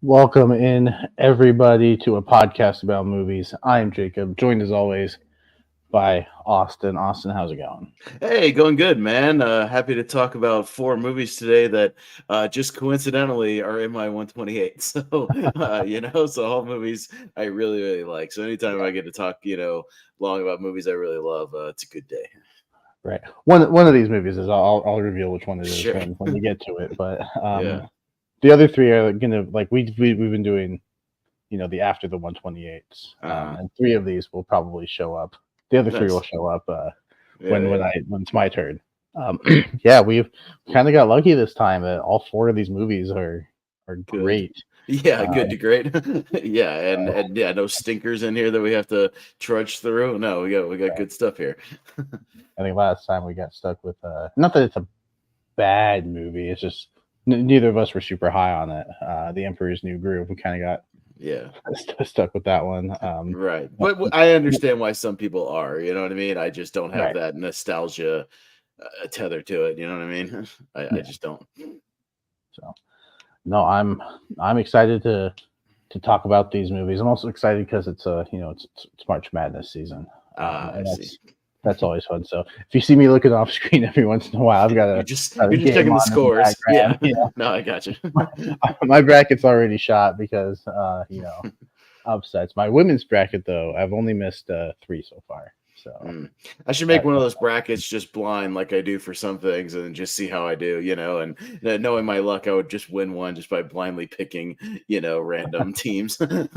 Welcome in everybody to a podcast about movies. I'm Jacob, joined as always by Austin. Austin, how's it going? Hey, going good, man. Happy to talk about four movies today that just coincidentally are in my 128. So all movies I really, really like. So anytime I get to talk, long about movies I really love, it's a good day. Right. One of these movies is I'll reveal which one it is Sure. when we get to it. But Yeah. the other three are gonna like we've been doing the after the 128s, Uh, and three of these will probably show up. The other three will nice. show up Yeah, yeah. when it's my turn. Yeah, we've kind of got lucky this time that all four of these movies are Good. great. Yeah, Uh, good to great. Yeah, and yeah, no stinkers in here that we have to trudge through. No, we got good stuff here. I think last time we got stuck with not that it's a bad movie. It's just neither of us were super high on it. The Emperor's New Groove. We kind of Yeah. got stuck with that one. Right. But I understand why some people are, you know what I mean? I just don't have Right. that nostalgia tether to it, you know what I mean? I Yeah. just don't. So no, I'm excited to talk about these movies. I'm also excited because it's it's March Madness season, I and see. that's always fun. So if you see me looking off screen every once in a while, I've You're got a just game checking the on in the scores. background. Yeah. No, I got you. My bracket's already shot because upsets. My women's bracket though, I've only missed three so far. So Mm. I should make that, one of those brackets just blind like I do for some things and just see how I do, and knowing my luck, I would just win one just by blindly picking, random teams and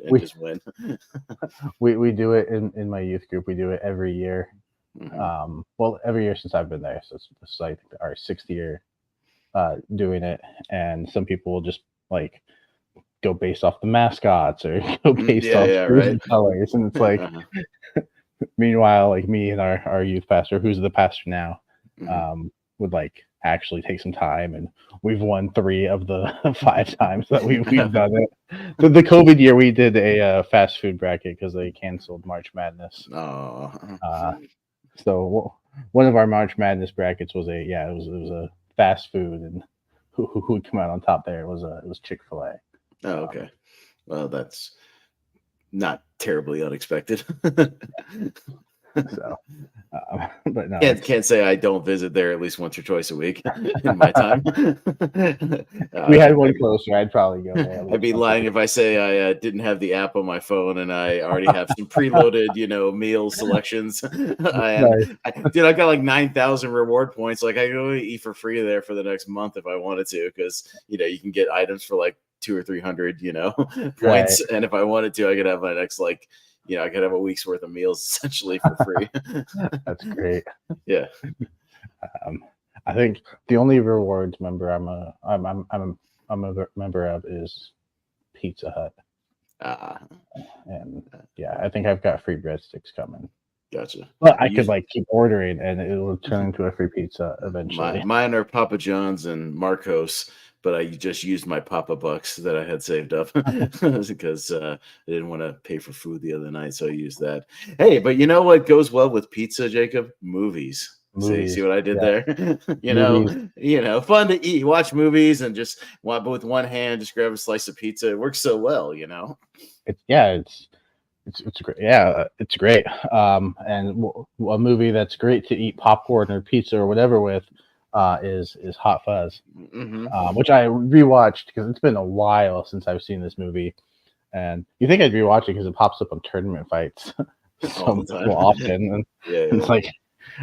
we just win. we do it in my youth group. We do it every year. Hmm. Well, every year since I've been there. So it's like our sixth year doing it, and some people will just like go based off the mascots or go based Yeah, off yeah, right. jersey colors, and it's like Uh-huh. meanwhile, like me and our youth pastor, who's the pastor now, Hmm. would like actually take some time, and we've won three of the five times that we've done it. The COVID year, we did a fast food bracket because they canceled March Madness. Oh, Uh, so one of our March Madness brackets was it was a fast food, and who would come out on top there it was Chick-fil-A. oh, okay. Well, that's not terribly unexpected. So, but no, it's Can't say I don't visit there at least once or twice a week in my time. if we had one I'd closer, I'd probably go there at I'd least be once or lying twice. if I say I didn't have the app on my phone and I already have some preloaded, meal selections. And Nice. dude, I got like 9,000 reward points. Like I can go eat for free there for the next month if I wanted to, because you can get items for like 200 or 300, Right. points. And if I wanted to, I could have my next I could have a week's worth of meals essentially for free. That's great. Yeah. Um, I think the only rewards member I'm a member of is Pizza Hut, Uh, and yeah, I think I've got free breadsticks coming. gotcha. But I I could use like keep ordering, and it will turn into a free pizza eventually. mine are Papa John's and Marcos, but I just used my Papa bucks that I had saved up because I didn't want to pay for food the other night, so I used that. Hey, but you know what goes well with pizza, Jacob? Movies. See Movies, what I did yeah, there? movies. Fun to eat, watch movies, and just with one hand, just grab a slice of pizza. It works so well. It's great. Yeah, it's great. And a movie that's great to eat popcorn or pizza or whatever with is Hot Fuzz, Hmm. which I rewatched because it's been a while since I've seen this movie. And you think I'd rewatch it because it pops up on tournament fights All the so time. often, Yeah, and it's yeah. like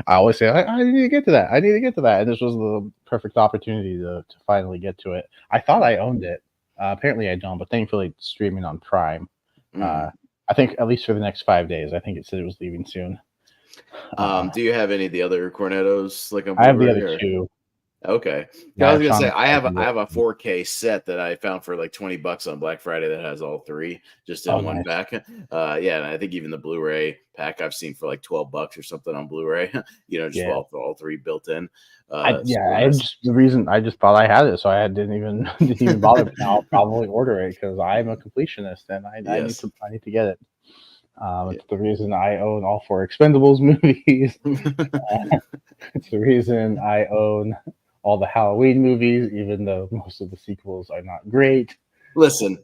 I always say I need to get to that. I need to get to that, and this was the perfect opportunity to finally get to it. I thought I owned it. Apparently, I don't, but thankfully, it's streaming on Prime. Mhm. Uh, I think at least for the next 5 days. I think it said it was leaving soon. Do you have any of the other Cornettos like on I have the Blu-ray other or? two. Okay. I Yeah, I was have gonna Shaun say of the I Dead. have a 4K set that I found for like $20 on Black Friday that has all three just Oh, in one nice. pack. Yeah, and I think even the Blu-ray pack I've seen for like $12 or something on Blu-ray. Just Yeah. all three built in. Yeah. Super I nice. just the reason I just thought I had it, so I didn't even didn't even bother. But now I'll probably order it because I'm a completionist and I need Yes. to get it. Yeah. It's the reason I own all four Expendables movies. It's the reason I own all the Halloween movies, even though most of the sequels are not great. Listen,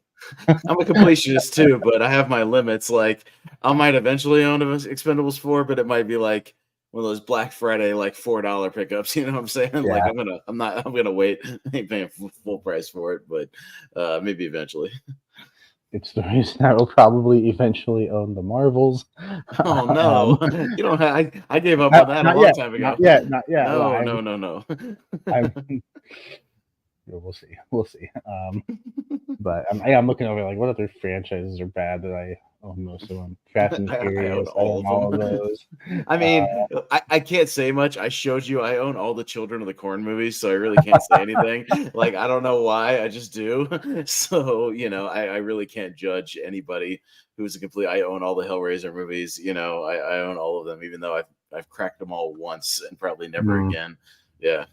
I'm a completionist too, but I have my limits. Like, I might eventually own an Expendables 4, but it might be like one of those Black Friday like $4 pickups. You know what I'm saying? Like, Yeah, I'm gonna wait. I ain't paying full price for it, but maybe eventually. it's the reason I will probably eventually own the Marvels. Oh um, no, you don't have. I gave up on that a not long yet, time not ago. yet, not yet. Well, No, no, no, no. I'm. We'll see. We'll see. But yeah, I'm looking over like what other franchises are bad that I own most of them. Fast and I own Furious. I all own of all of them. those. I mean, I can't say much. I showed you I own all the Children of the Corn movies, so I really can't say anything. Like, I don't know why, I just do. So, I really can't judge anybody who's a complete. I own all the Hellraiser movies. I own all of them, even though I've cracked them all once and probably never Mm, again. Yeah.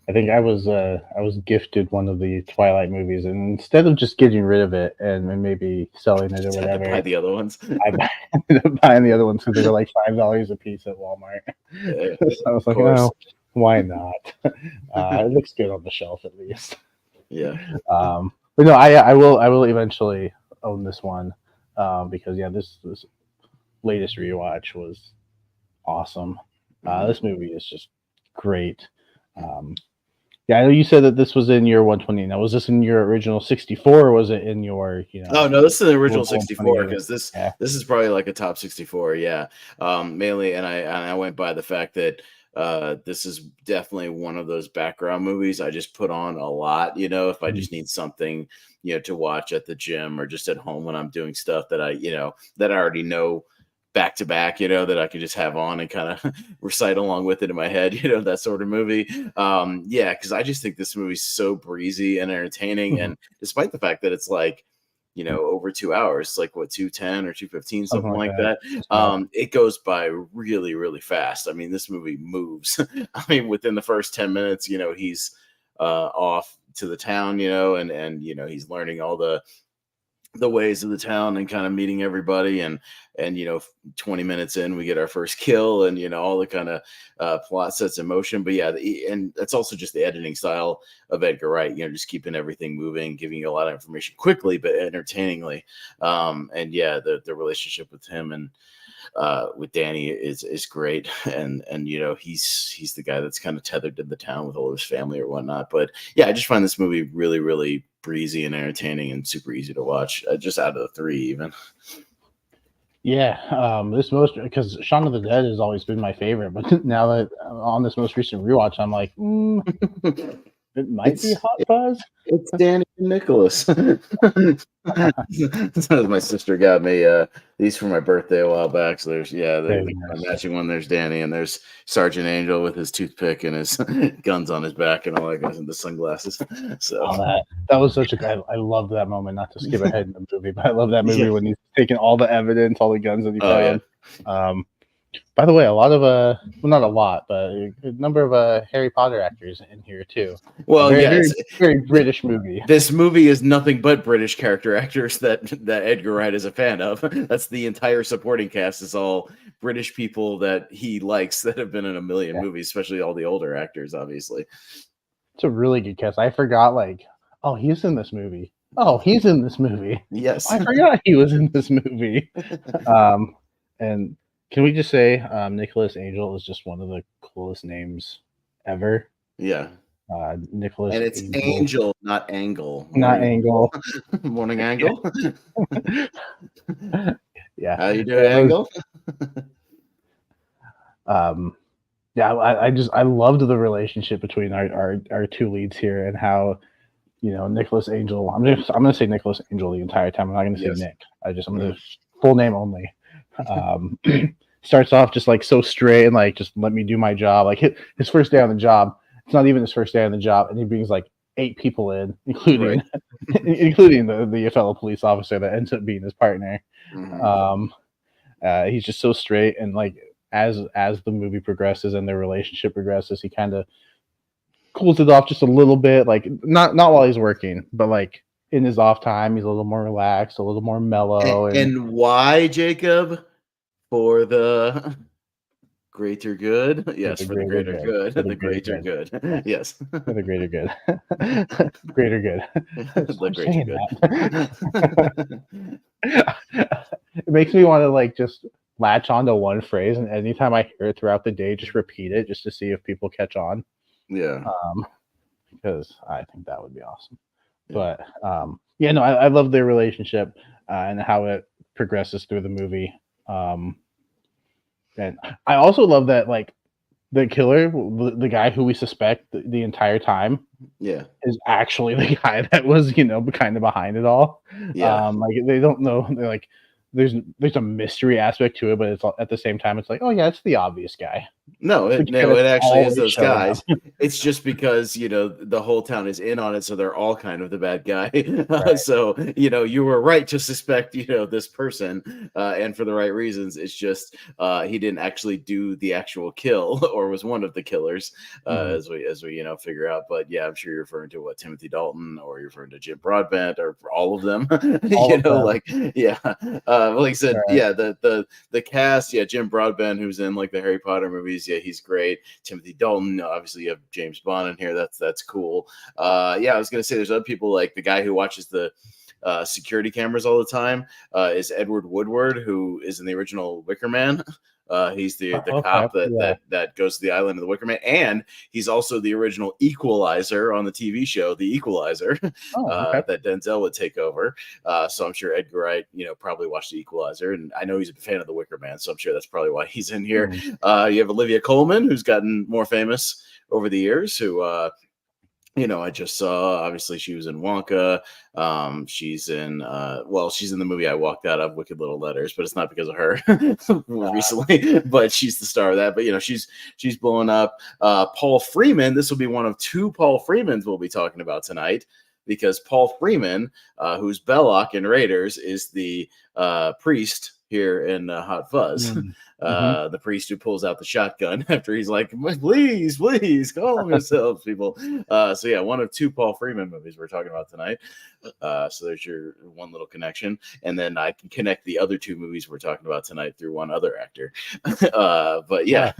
I think I was gifted one of the Twilight movies, and instead of just getting rid of it and maybe selling it or Just had to buy whatever, the other ones. ended up buying the other ones because they were like $5 a piece at Walmart. So I was Of like, course. oh, why not? It looks good on the shelf at least. Yeah. But no, I will eventually own this one because yeah, this latest rewatch was awesome. Mhm. This movie is just great. Um, yeah, I know you said that this was in your 120. Now, was this in your original 64 or was it in your Oh no, this is the original global 64 128? because this Yeah. this is probably like a top 64. Yeah, mainly, and I went by the fact that this is definitely one of those background movies I just put on a lot. If I Mhm. just need something, to watch at the gym or just at home when I'm doing stuff that I already know back to back, that I could just have on and kind of recite along with it in my head, that sort of movie. Yeah, because I just think this movie's so breezy and entertaining, Mhm. and despite the fact that it's like over 2 hours, like what, 2:10 or 2:15, Something something like like that. that. So, It goes by really, really fast. I mean, this movie moves. I mean, within the first 10 minutes, he's off to the town, and he's learning all the ways of the town and kind of meeting everybody, and 20 minutes in we get our first kill, and all the kind of plot sets in motion. But yeah, and that's also just the editing style of Edgar Wright, just keeping everything moving, giving you a lot of information quickly but entertainingly. And yeah, the relationship with him and with Danny is great, and he's the guy that's kind of tethered to the town with all his family or whatnot. But yeah, I just find this movie really, really breezy and entertaining and super easy to watch. Just out of the three, even. yeah, this most because Shaun of the Dead has always been my favorite, but now that on this most recent rewatch, I'm like, it might be it's Hot Fuzz. it's Danny and Nicholas. My sister got me these for my birthday a while back. So there's Very the nice. matching one. There's Danny, and there's Sergeant Angel with his toothpick and his guns on his back and all that guys and the sunglasses. So Oh, that was such a good. I loved that moment. Not to skip ahead in the movie, but I love that movie yeah. when he's taking all the evidence, all the guns that he Oh yeah. found. Um, by the way, a lot of well, not a lot, but a good number of Harry Potter actors in here too. A Well, very, yeah. very, very British movie. This movie is nothing but British character actors that Edgar Wright is a fan of. That's the entire supporting cast is all British people that he likes that have been in a million Yeah, movies, especially all the older actors, obviously. it's a really good cast. I forgot, like, oh, he's in this movie. Oh, he's in this movie. Yes. I forgot he was in this movie. Um, and can we just say, Nicholas Angel is just one of the coolest names ever. Yeah. Nicholas And it's Angel, Angel, not Angle. not Morning Angle. morning Yeah, Angle. yeah. How you doing, It was, Angle? um, yeah. I loved the relationship between our two leads here and how Nicholas Angel. I'm gonna say Nicholas Angel the entire time. I'm not gonna say Yes. Nick. I'm gonna Mhm. full name only. Um, starts off just like so straight and like just let me do my job. Like his first day on the job, it's not even his first day on the job, and he brings like 8 people in, including Right. including the fellow police officer that ends up being his partner. Mhm. Um, he's just so straight, and like as the movie progresses and their relationship progresses, he kind of cools it off just a little bit. Like not while he's working, but like in his off time, he's a little more relaxed, a little more And, mellow, and and why, Jacob? For the greater good. For Yes, the for the greater greater good. For good. the The greater greater good. good. Yes. Yes. For the greater good. Greater good. The Stop greater saying good. that. It makes me want to like just latch on to one phrase, and anytime I hear it throughout the day, just repeat it just to see if people catch on. Yeah. Because I think that would be awesome. Yeah. But yeah, no, I love their relationship and how it progresses through the movie. And I also love that like the killer, the guy who we suspect the entire time, Yeah. is actually the guy that was, you know, kind of behind it all. Yeah. Like they don't know. They're like, there's a mystery aspect to it, but it's at the same time, it's like, oh yeah, it's the obvious guy. No, It's the it guy no, that's it actually is always those showing up. guys. It's just because, the whole town is in on it, so they're all kind of the bad guy. Right. So, you were right to suspect, this person, and for the right reasons. It's just he didn't actually do the actual kill or was one of the killers, Mhm. as we figure out. But yeah, I'm sure you're referring to what Timothy Dalton, or you're referring to Jim Broadbent, or all of them. All of them. Like yeah, like I said, Right. yeah, the cast, yeah, Jim Broadbent, who's in like the Harry Potter movies, yeah, he's great. Timothy Dalton, obviously you have James Bond in here. That's cool. Yeah, I was gonna say there's other people like the guy who watches the security cameras all the time is Edward Woodward, who is in the original Wicker Man. He's the Okay. cop that Yeah. that goes to the island of the Wicker Man, and he's also the original Equalizer on the TV show, The Equalizer, Oh, okay. that Denzel would take over. So I'm sure Edgar Wright, probably watched The Equalizer, and I know he's a fan of the Wicker Man, so I'm sure that's probably why he's in here. Hmm. You have Olivia Colman, who's gotten more famous over the years, who I just saw. Obviously, she was in Wonka. She's in the movie I walked out of, Wicked Little Letters, but it's not because of her recently. But she's the star of that. But she's blowing up. Paul Freeman. This will be one of two Paul Freemans we'll be talking about tonight, because Paul Freeman, who's Belloc in Raiders, is the priest here in Hot Fuzz. Mm-hmm. The priest who pulls out the shotgun after he's like, please, please, calm yourselves, people. So yeah, one of two Paul Freeman movies we're talking about tonight. So there's your one little connection, and then I can connect the other two movies we're talking about tonight through one other actor. But yeah,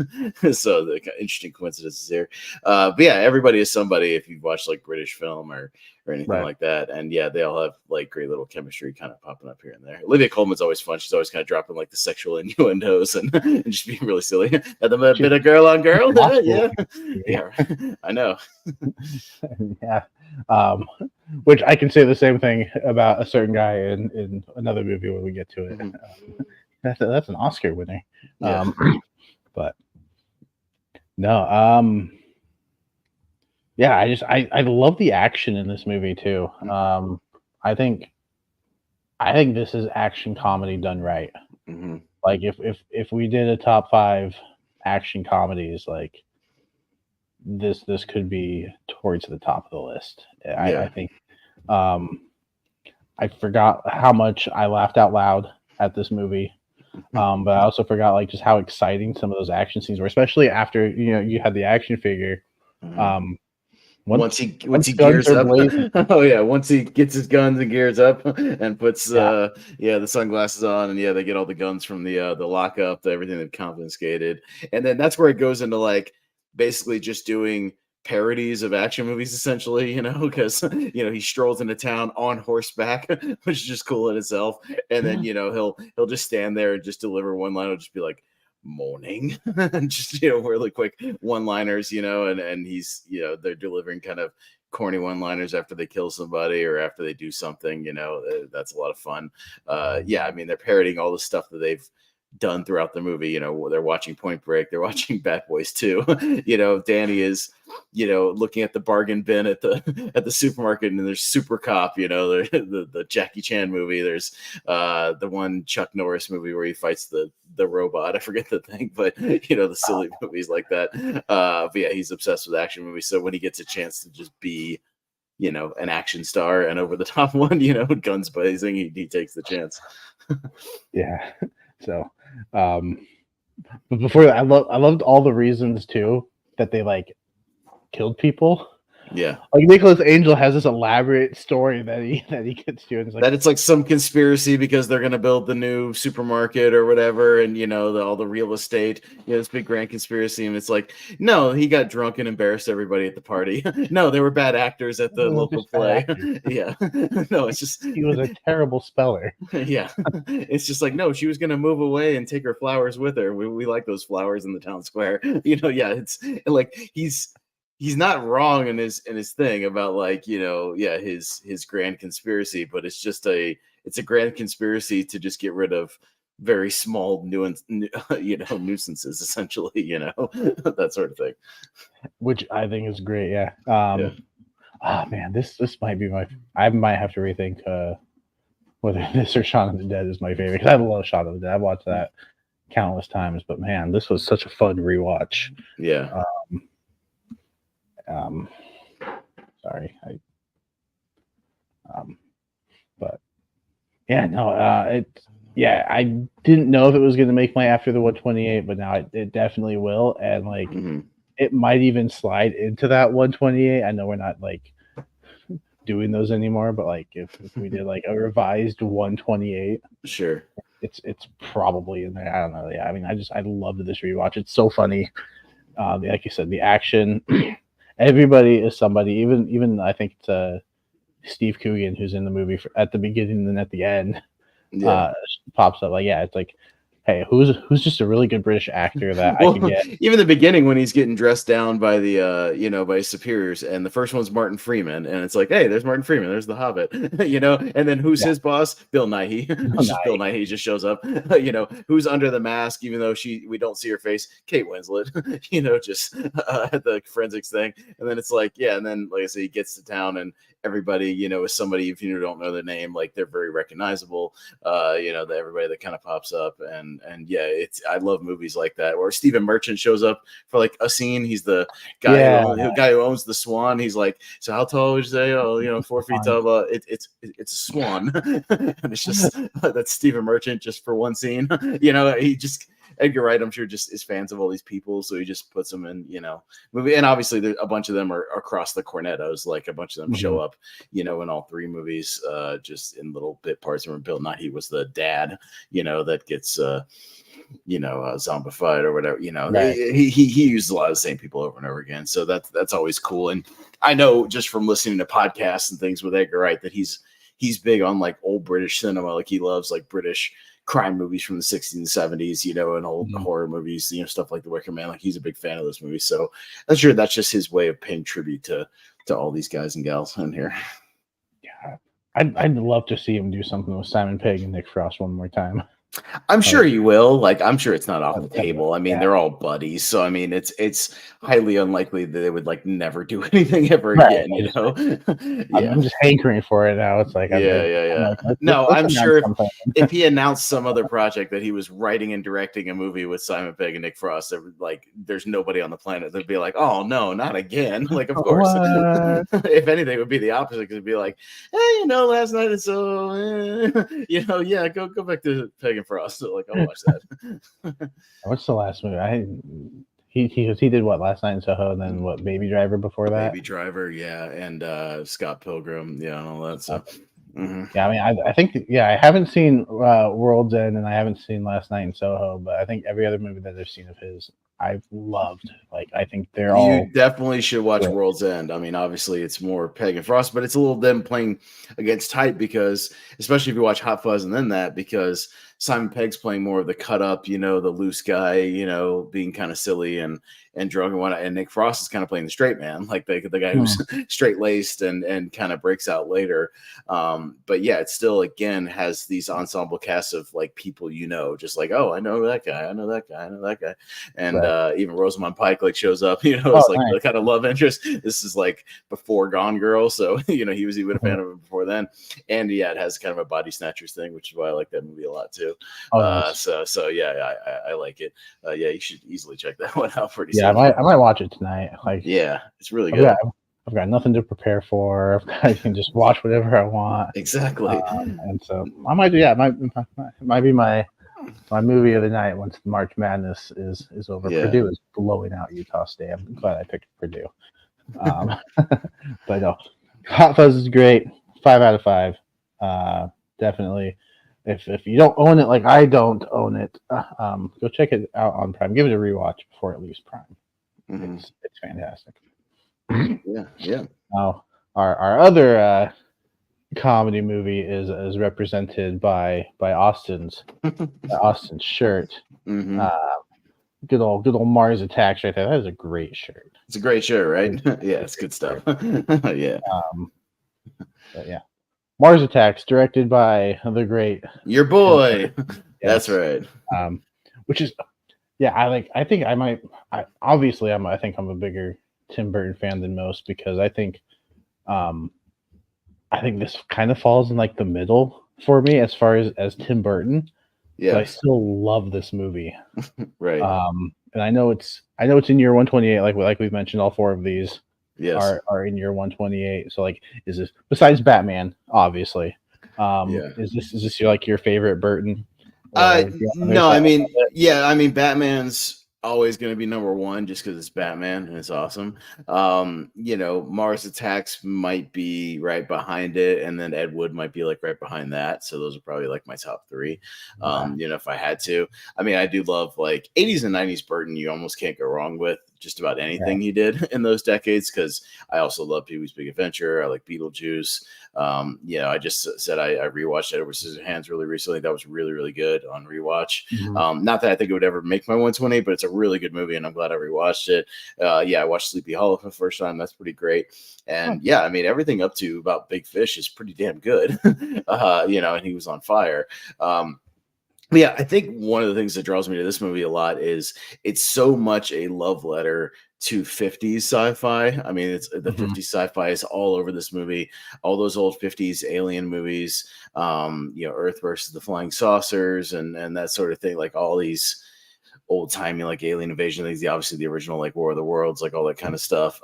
so the interesting coincidences here. But yeah, everybody is somebody if you've watched like British film or anything Right. like that. And yeah, they all have like great little chemistry kind of popping up here and there. Olivia Colman's always fun. She's always kind of dropping like the sexual innuendos and just being really silly. Had them a She's bit of girl on girl. impossible. Yeah. Yeah. I know. Yeah. Which I can say the same thing about a certain guy in another movie when we get to it. Mhm. That's an Oscar winner. Yeah. But no, yeah, I love the action in this movie too. I think this is action comedy done right. Mhm. Like if we did a top 5 action comedies, like this could be towards the top of the list. I Yeah. think I forgot how much I laughed out loud at this movie. But I also forgot like just how exciting some of those action scenes were, especially after you had the action figure. Mhm. Once Once he guns gears are up. blazing, Oh yeah, once he gets his guns and gears up and puts yeah, the sunglasses on, and yeah, they get all the guns from the lockup, everything they've confiscated. And then that's where it goes into like basically just doing parodies of action movies essentially, because he strolls into town on horseback, which is just cool in itself. And then he'll just stand there and just deliver one line. It'll just be like, morning, and just really quick one liners, and he's they're delivering kind of corny one liners after they kill somebody or after they do something. That's a lot of fun. Yeah, I mean, they're parodying all the stuff that they've done throughout the movie. They're watching Point Break, they're watching Bad Boys 2. Danny is looking at the bargain bin at the supermarket, and there's Super Cop, the Jackie Chan movie. There's the one Chuck Norris movie where he fights the robot. I forget the thing, but the silly movies like that. But yeah, he's obsessed with action movies, so when he gets a chance to just be an action star and over the top one, guns blazing, he takes the chance. yeah. So, but before that, I loved all the reasons too that they like killed people. Yeah. Like Nicholas Angel has this elaborate story that he gets to, and it's like That it's like some conspiracy because they're going to build the new supermarket or whatever, and all the real estate, this big grand conspiracy, and it's like, no, he got drunk and embarrassed everybody at the party. No, they were bad actors at the local just bad play. actors. Yeah, no, it's just He was a terrible speller. yeah, it's just like, no, she was going to move away and take her flowers with her. We like those flowers in the town square. Yeah, it's like he's not wrong in his thing about like, his grand conspiracy, but it's just it's a grand conspiracy to just get rid of very small nuisances, essentially, that sort of thing. Which I think is great. Yeah. Yeah. Oh man, this might be I might have to rethink whether this or Shaun of the Dead is my favorite, because I love Shaun of the Dead. I've watched that countless times, but man, this was such a fun rewatch. Yeah. Sorry, but yeah, no, I didn't know if it was going to make my after the 128, but now it definitely will, and like it might even slide into that 128. I know we're not like doing those anymore, but like if we did like a revised 128, sure, it's probably in there. I don't know. Yeah, I mean, I loved this rewatch. It's so funny. Like you said, the action. Everybody is somebody. Even I think it's Steve Coogan, who's in the movie at the beginning and at the end, pops up. Like, yeah, it's like, hey, who's just a really good British actor that I can get? Even the beginning when he's getting dressed down by the by his superiors, and the first one's Martin Freeman, and it's like, hey, there's Martin Freeman, there's the Hobbit, and then who's his boss? Bill Nighy. Bill Nighy just shows up. Who's under the mask, even though we don't see her face? Kate Winslet. Just at the forensics thing, and then it's like, yeah, and then like I say, he gets to town and everybody, is somebody, if you don't know their name, like they're very recognizable. Everybody that kind of pops up, and yeah, I love movies like that. Or Stephen Merchant shows up for like a scene. He's the guy who owns the Swan. He's like, so how tall would you say? Oh, 4 feet tall. It's a swan, and it's just that's Stephen Merchant just for one scene. He just. Edgar Wright, I'm sure, just is fans of all these people, so he just puts them in, movie. And obviously, a bunch of them are across the cornettos. Like a bunch of them show up, in all three movies, just in little bit parts. Where Bill Nighy was the dad, that gets, zombified or whatever. Right. He used a lot of the same people over and over again, so that's always cool. And I know just from listening to podcasts and things with Edgar Wright that he's big on like old British cinema. Like he loves like British crime movies from the 60s and 70s, and old horror movies, stuff like The Wicker Man. Like he's a big fan of those movies. So I'm sure that's just his way of paying tribute to all these guys and gals in here. Yeah, I'd love to see him do something with Simon Pegg and Nick Frost one more time. I'm sure you will. Like, I'm sure it's not off the table. I mean, they're all buddies, so I mean, it's highly unlikely that they would like never do anything ever again. I'm just hankering for it now. It's like, no, I'm sure if he announced some other project that he was writing and directing a movie with Simon Pegg and Nick Frost, there's nobody on the planet that'd be like, oh no, not again. Like, of course. If anything, it would be the opposite, because it'd be like, hey, last night and so, go back to Pegg and Frost. So like, I'll watch that. What's the last movie? He did what last night in Soho, and then what, Baby Driver before that? Baby Driver, yeah, and Scott Pilgrim, yeah, and all that stuff. Yeah, I mean, I think I haven't seen World's End, and I haven't seen Last Night in Soho, but I think every other movie that I've seen of his, I've loved. Like, I think they're all. You definitely should watch World's End. I mean, obviously, it's more Pegg and Frost, but it's a little them playing against type, because, especially if you watch Hot Fuzz and then that, because Simon Pegg's playing more of the cut up, the loose guy, being kind of silly and drunk and whatnot. And Nick Frost is kind of playing the straight man, like the guy who's straight laced and kind of breaks out later. But yeah, it still, again, has these ensemble casts of like people, just like, oh, I know that guy. I know that guy. I know that guy. And even Rosamund Pike like shows up, it's like the kind of love interest. This is like before Gone Girl. So, he was even a fan of him before then. And yeah, it has kind of a body snatchers thing, which is why I like that movie a lot too. So yeah, I like it. Yeah, you should easily check that one out pretty soon. I might watch it tonight. Like, yeah, it's really good. I've got nothing to prepare for. I can just watch whatever I want. Exactly. And so I might do. Yeah, it might be my movie of the night once March Madness is over. Yeah. Purdue is blowing out Utah State. I'm glad I picked Purdue. Um, but no, Hot Fuzz is great. 5 out of 5. Definitely. If you don't own it, like I don't own it, go check it out on Prime. Give it a rewatch before it leaves Prime. Mhm. It's fantastic. Yeah, yeah. Now, our other comedy movie is represented by Austin's shirt. Hmm. Uh, good old Mars Attacks right there. That is a great shirt. It's a great show, right? Great, Yeah, great, it's great good stuff. shirt. Yeah. Um, but yeah, Mars Attacks, directed by the great Your Tim boy. Burton. That's Yes, right. um, which is yeah. I like. I think I might. Obviously, I think I'm a bigger Tim Burton fan than most because um, I think this kind of falls in like the middle for me as Tim Burton, but I Yeah, still love this movie. right. And I know it's in year 128, like we've mentioned, all four of these Yes. are in year 128. So like, is this besides Batman, obviously? Yeah. Is this your favorite Burton, Uh, or do you have others no, I that mean, love yeah, I mean, Batman's always going to be number one just because it's Batman and it's awesome. Mars Attacks might be right behind it, and then Ed Wood might be like right behind that. So those are probably like my top three. it? If I had to, I mean, I do love like 80s and 90s Burton. You almost can't go wrong with just about Right. anything he did in those decades because I also love Pee Wee's Big Adventure. I like Beetlejuice. I just said I rewatched Edward Scissorhands really recently. That was really, really good on rewatch. Mhm. Not that I think it would ever make my 120, but it's a really good movie, and I'm glad I rewatched it. I watched Sleepy Hollow for the first time. That's pretty great. Oh, And yeah, I mean, everything up to about Big Fish is pretty damn good. And he was on fire. But yeah, I think one of the things that draws me to this movie a lot is it's so much a love letter to 50s sci-fi. I mean, it's the mhm. 50s sci-fi is all over this movie. All those old 50s alien movies, Earth versus the Flying Saucers and that sort of thing, like all these old timey like alien invasion things, obviously the original like War of the Worlds, like all that kind of stuff.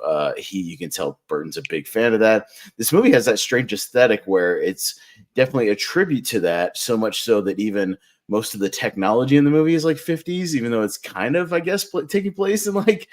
You can tell Burton's a big fan of that. This movie has that strange aesthetic where it's definitely a tribute to that, so much so that even most of the technology in the movie is like 50s, even though it's kind of, I guess, taking place in like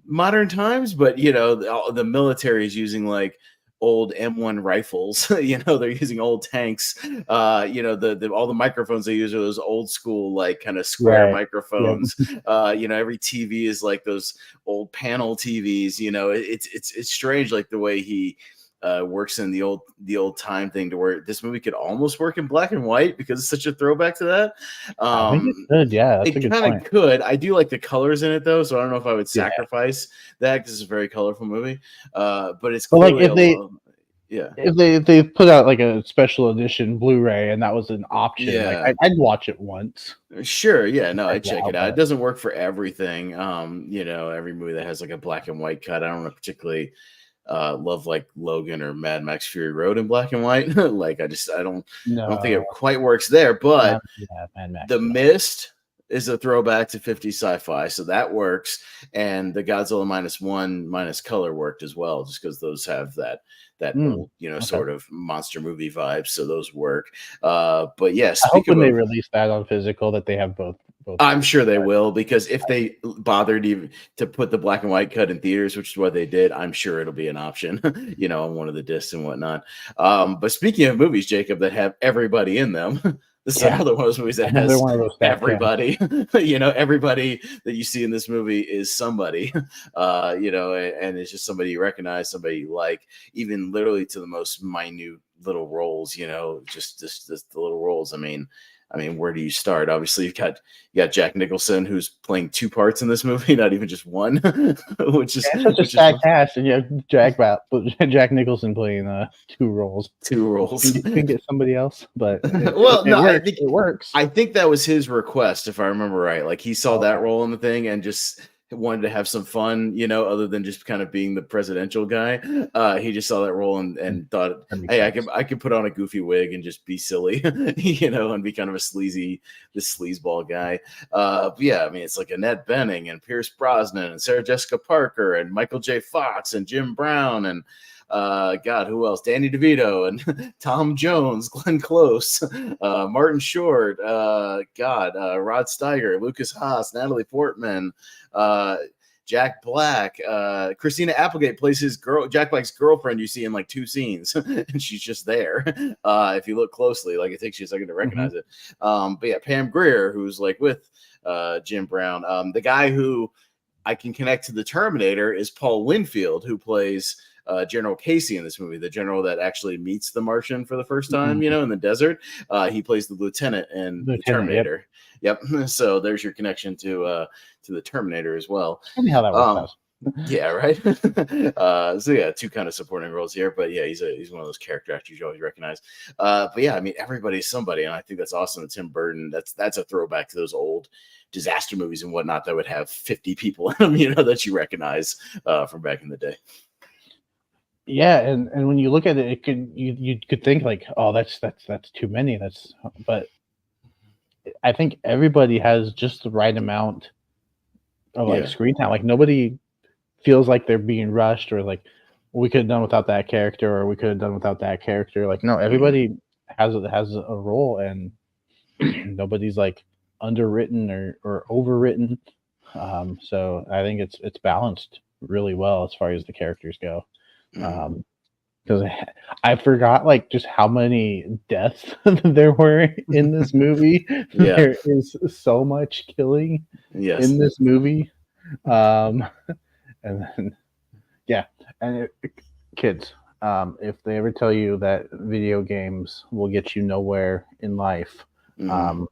modern times. But the military is using like old M1 rifles. They're using old tanks. All the microphones they use are those old school like kind of square Right. Yep. microphones. Every TV is like those old panel TVs. It's strange like the way he works in the old time thing to where this movie could almost work in black and white because it's such a throwback to that. I think it could. Yeah, that's a It good kind of point. could. I do like the colors in it though, so I don't know if I would Yeah. sacrifice that because it's a very colorful movie. But it's But like clearly yeah, if they put out like a special edition Blu-ray and that was an option, like yeah. I'd watch it once. Sure, yeah, no, Check I it check it out, out. It but doesn't work for everything. Every movie that has like a black and white cut, I don't particularly love like Logan or Mad Max Fury Road in black and white. Like I don't think it no, quite works there. But yeah, Mad Max The is awesome. Mist is a throwback to 50s sci-fi, so that works. And the Godzilla minus one minus color worked as well, just because those have that Mm, old, okay. sort of monster movie vibe. So those work. But yeah, I hope speaking when they of, release that on physical that they have both I'm versions. sure they will, because if they bothered even to put the black and white cut in theaters, which is what they did, I'm sure it'll be an option, on one of the discs and whatnot. But speaking of movies, Jacob, that have everybody in them, this is Yeah, another one of those movies that another has one of those stacked cans. everybody. Everybody that you see in this movie is somebody, and it's just somebody you recognize, somebody you like, even literally to the most minute little roles, just the little roles. I mean, where do you start? Obviously, you got Jack Nicholson, who's playing two parts in this movie, not even just one, which is Yeah, it's such a which is fun. stacked cast, and you have Jack Nicholson playing two roles. Two You roles. can get somebody else, but it, Well, it no, I works. think It works. I think that was his request, if I remember right. Like he saw that Okay. role in the thing and just wanted to have some fun, other than just kind of being the presidential guy. He just saw that role and thought, That makes hey, I sense. could I could put on a goofy wig and just be silly, and be kind of this sleazeball guy. But yeah, I mean, it's like Annette Bening and Pierce Brosnan and Sarah Jessica Parker and Michael J. Fox and Jim Brown and God, who else? Danny DeVito and Tom Jones, Glenn Close, Martin Short, Rod Steiger, Lucas Haas, Natalie Portman, uh, Jack Black. Christina Applegate plays Jack Black's girlfriend. You see in like 2 scenes, and she's just there. If you look closely, like it takes you a second to recognize it. But yeah, Pam Grier, who's like with Jim Brown. The guy who I can connect to the Terminator is Paul Winfield, who plays General Casey in this movie, the general that actually meets the Martian for the first time, in the desert. He plays the lieutenant in the Terminator. Yep. So there's your connection to the Terminator as well. Tell me how that works out. Yeah, right. So yeah, 2 kind of supporting roles here, but yeah, he's one of those character actors you always recognize. But yeah, I mean, everybody's somebody, and I think that's awesome. And Tim Burton, that's a throwback to those old disaster movies and whatnot that would have 50 people in them, that you recognize from back in the day. Yeah, and when you look at it, you could think like, oh, that's too many. But I think everybody has just the right amount of like screen time. Like nobody feels like they're being rushed or like we could have done without that character or we could have done without that character. Like no, everybody has a role and nobody's like underwritten or overwritten. So I think it's balanced really well as far as the characters go. Because I forgot like just how many deaths there were in this movie. There is so much killing in this movie. And then kids, if they ever tell you that video games will get you nowhere in life, Pam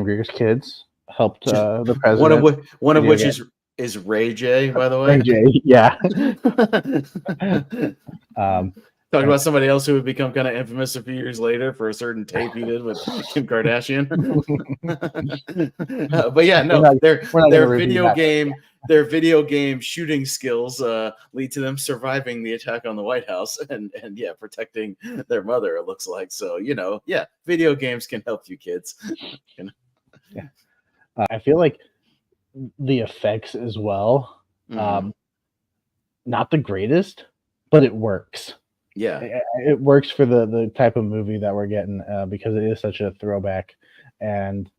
Grier's kids helped the president. One of which is Ray J, by the way. Ray J, yeah. Talking about somebody else who would become kind of infamous a few years later for a certain tape he did with Kim Kardashian. But yeah, no, their video game shooting skills lead to them surviving the attack on the White House and protecting their mother, it looks like. So, video games can help you kids. Yeah. I feel like the effects as well, not the greatest, but it works. Yeah, it works for the type of movie that we're getting because it is such a throwback. And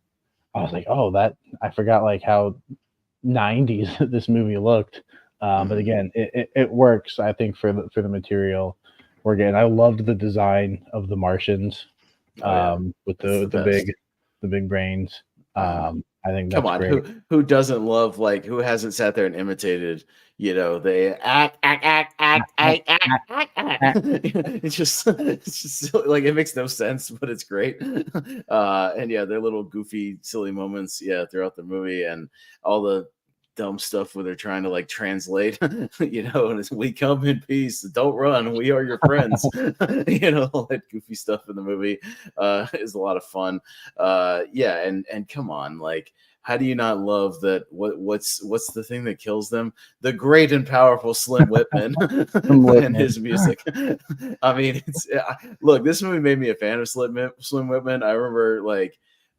I was like, oh, I forgot like how 90s this movie looked. But again, it works. I think for the material we're getting. I loved the design of the Martians with the big brains. I think that's great. Who doesn't love, like, who hasn't sat there and imitated, the act. It's just like, it makes no sense, but it's great. And their little goofy, silly moments, throughout the movie, and all the dumb stuff where they're trying to like translate, and it's, we come in peace, don't run, we are your friends. All that goofy stuff in the movie is a lot of fun. And come on, like, how do you not love that? What's the thing that kills them? The great and powerful Slim Whitman and his music. I mean, look, this movie made me a fan of Slim Whitman. I remember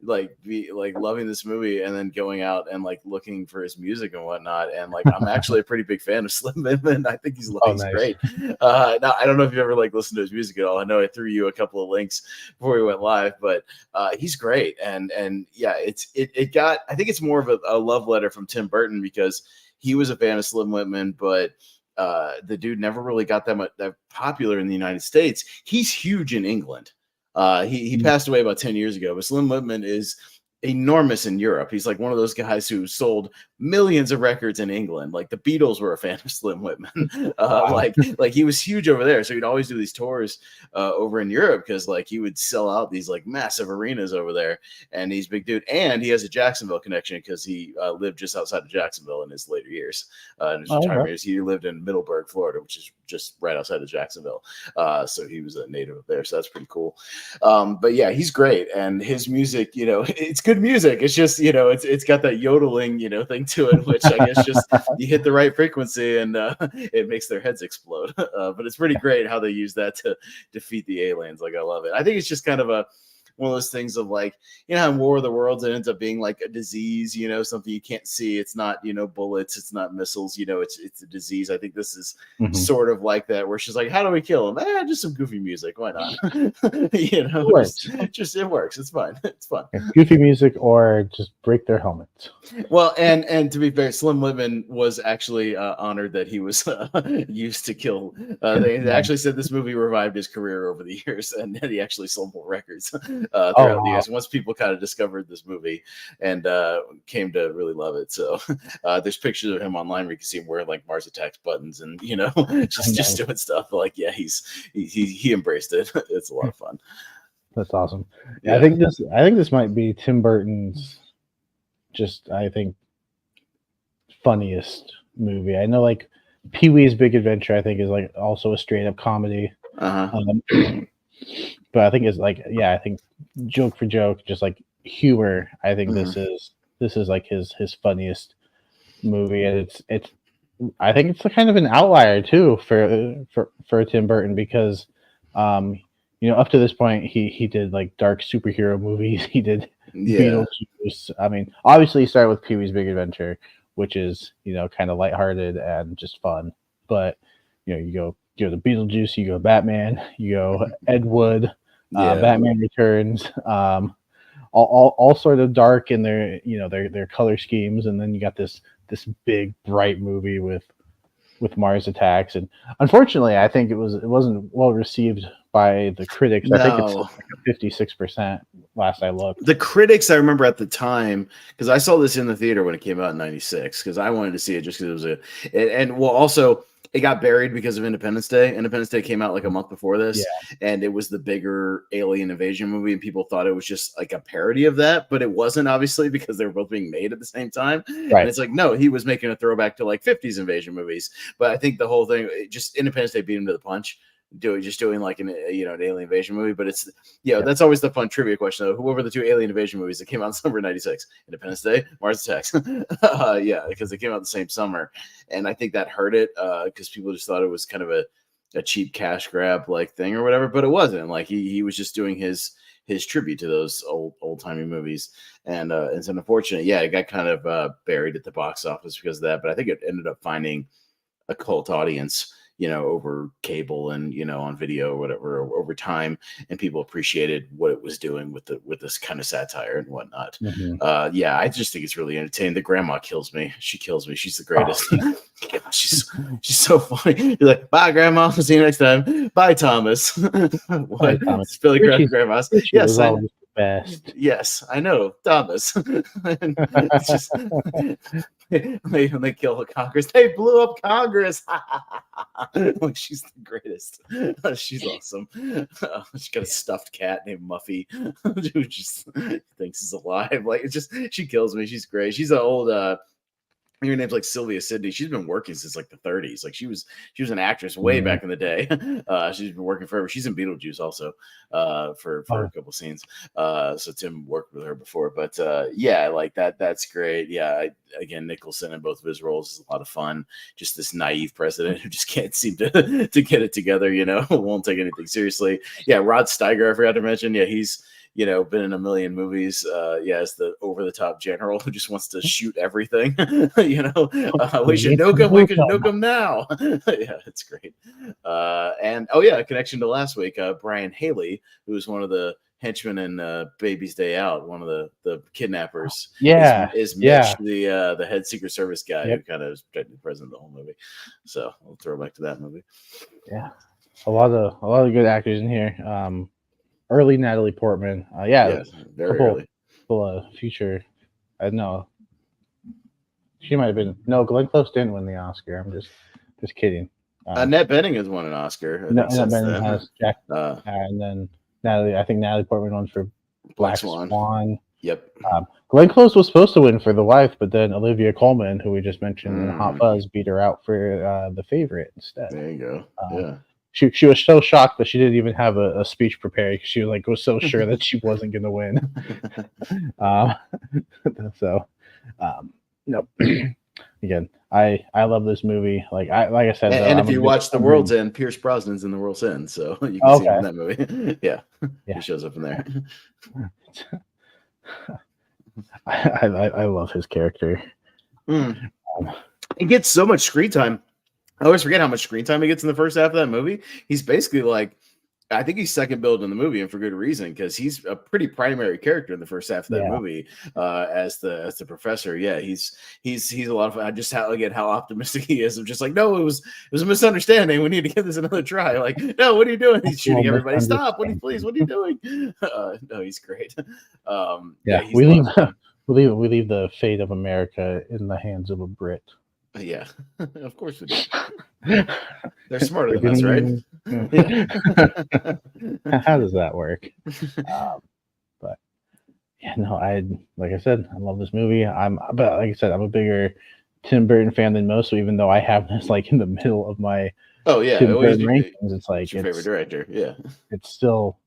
loving this movie and then going out and like looking for his music and whatnot. And like, I'm actually a pretty big fan of Slim Whitman. I think he's nice. Great. Now I don't know if you've ever like listened to his music at all. I know I threw you a couple of links before we went live, but he's great. And it got, I think it's more of a love letter from Tim Burton because he was a fan of Slim Whitman, but the dude never really got that popular in the United States. He's huge in England. He passed away about 10 years ago, but Slim Whitman is enormous in Europe. He's like one of those guys who sold millions of records in England. Like the Beatles were a fan of Slim Whitman. Like he was huge over there. So he'd always do these tours over in Europe because like he would sell out these like massive arenas over there. And he's a big dude. And he has a Jacksonville connection because he lived just outside of Jacksonville in his later years. In his retirement years, he lived in Middleburg, Florida, which is just right outside of Jacksonville. So he was a native of there. So that's pretty cool. But yeah, he's great. And his music, it's good music. It's just, it's got that yodeling, thing to it, which I guess just you hit the right frequency and it makes their heads explode. But it's pretty great how they use that to defeat the aliens. Like, I love it. I think it's just kind of one of those things of like, you know, how in War of the Worlds it ends up being like a disease, you know, something you can't see. It's not, you know, bullets, it's not missiles, you know, it's a disease. I think this is sort of like that, where she's like, how do we kill him? Just some goofy music. Why not? You know, just it works. It's fine. It's fun. Goofy music or just break their helmets. Well, and to be fair, Slim Whitman was actually honored that he was used to kill. They actually said this movie revived his career over the years, and he actually sold more records throughout the years. Once people kind of discovered this movie and came to really love it. So there's pictures of him online where you can see him wearing like Mars Attacks buttons and, you know, just doing stuff like, yeah, he embraced it. It's a lot of fun. That's awesome. Yeah. I think this might be Tim Burton's funniest movie. I know like Pee-wee's Big Adventure I think is like also a straight up comedy. But I think it's like, I think joke for joke, just like humor, I think this is like his funniest movie, and it's I think it's kind of an outlier too for Tim Burton, because you know, up to this point he did like dark superhero movies. He did Beetlejuice. I mean, obviously he started with Pee-wee's Big Adventure, which is, you know, kind of lighthearted and just fun. But you know, you go to Beetlejuice, you go Batman, you go Ed Wood, Batman Returns, all sort of dark in their, you know, their color schemes, and then you got this big bright movie with Mars Attacks, and unfortunately, I think it wasn't well received by the critics. I think it's like 56% last I looked. The critics, I remember at the time, because I saw this in the theater when it came out in '96, because I wanted to see it just because it was also it got buried because of Independence Day. Independence Day came out like a month before this, and it was the bigger alien invasion movie, and people thought it was just like a parody of that, but it wasn't, obviously, because they were both being made at the same time. Right. And it's like, no, he was making a throwback to like 50s invasion movies. But I think the whole thing, just Independence Day beat him to the punch. Doing like an alien invasion movie, but it's that's always the fun trivia question though. Who were the two alien invasion movies that came out in summer '96? Independence Day, Mars Attacks. Because they came out the same summer, and I think that hurt it because people just thought it was kind of a cheap cash grab like thing or whatever, but it wasn't. Like he was just doing his tribute to those old timey movies, and it's unfortunate. Yeah, it got kind of buried at the box office because of that, but I think it ended up finding a cult audience, you know, over cable and, you know, on video or whatever over time, and people appreciated what it was doing with this kind of satire and whatnot. I just think it's really entertaining. The grandma kills me. She kills me. She's the greatest. She's so funny. You're like, bye, grandma. See you next time. Bye, Thomas. Bye, Thomas. Billy grandmas. Yes, best. Yes, I know, Thomas. It's just when they kill Congress, they blew up Congress. Like, she's the greatest. She's awesome. She's got a stuffed cat named Muffy, who just thinks is alive. Like, it's just, she kills me. She's great. She's an old her name's like Sylvia Sidney. She's been working since like the 30s. Like she was an actress way back in the day. She's been working forever. She's in Beetlejuice also for a couple scenes. So Tim worked with her before, but like that's great. Yeah, again, Nicholson in both of his roles is a lot of fun. Just this naive president who just can't seem to get it together. You know, won't take anything seriously. Yeah, Rod Steiger, I forgot to mention. Yeah, he's, you know, been in a million movies. As the over-the-top general who just wants to shoot everything. You know, we should nuke him. We can nuke him now. Yeah, it's great. And a connection to last week. Brian Haley, who was one of the henchmen in Baby's Day Out, one of the kidnappers. Is Mitch, the head Secret Service guy who kind of is the president of the whole movie. So I'll throw back to that movie. Yeah, a lot of good actors in here. Early Natalie Portman. Very early. Future. I don't know. She might have been. No, Glenn Close didn't win the Oscar. I'm just kidding. Annette Bening has won an Oscar. Annette Bening has Jack, and then Natalie. I think Natalie Portman won for Black Swan. Yep. Glenn Close was supposed to win for The Wife, but then Olivia Colman, who we just mentioned in Hot Fuzz, beat her out for The Favorite instead. There you go. She was so shocked that she didn't even have a speech prepared. She was so sure that she wasn't going to win. No. Again, I love this movie. Like I said though, And I'm if a you big watch The I'm big. World's End, Pierce Brosnan's in The World's End, so you can see him Okay, in that movie. Yeah, he yeah, shows up in there. I love his character. Mm. Um, He gets so much screen time. I always forget how much screen time he gets in the first half of that movie. He's basically like, I think he's second billed in the movie, and for good reason, because he's a pretty primary character in the first half of that yeah, movie as the professor. Yeah, he's a lot of fun. I just again how optimistic he is. I'm just like, no, it was a misunderstanding. We need to give this another try. Like, no, what are you doing? He's well, shooting everybody. Stop! What are you please? What are you doing? No, he's great. Yeah, yeah. he's a lot of fun. We leave the fate of America in the hands of a Brit. Yeah, of course we do. How They're smarter than us, right? Yeah. does that work? But yeah, no, like I said, I love this movie. But like I said, I'm a bigger Tim Burton fan than most. So even though I have this like in the middle of my Oh yeah, Tim always Burton rankings, it's what's like your favorite director? Yeah, it's still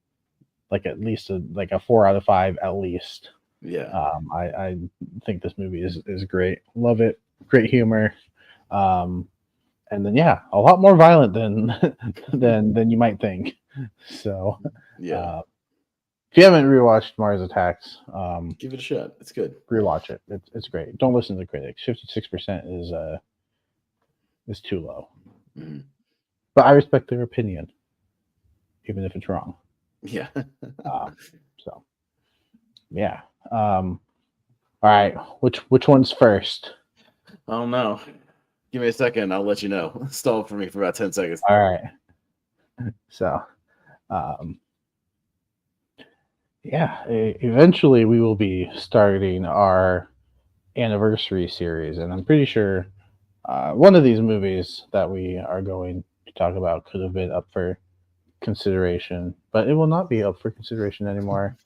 like at least a 4 out of 5 at least. yeah, I think this movie is great. Love it. Great humor. And then yeah, a lot more violent than than you might think. So yeah. uh, if you haven't rewatched Mars Attacks, Give it a shot. It's good. rewatch it. It's great. Don't listen to the critics. 56% is too low. Mhm. But I respect their opinion, even if it's wrong. Yeah. So yeah. All right. Which one's first? I don't know. Give me a second. I'll let you know. Stall for me for about 10 seconds. All right. So um, yeah. Eventually, we will be starting our anniversary series, and I'm pretty sure one of these movies that we are going to talk about could have been up for consideration, but it will not be up for consideration anymore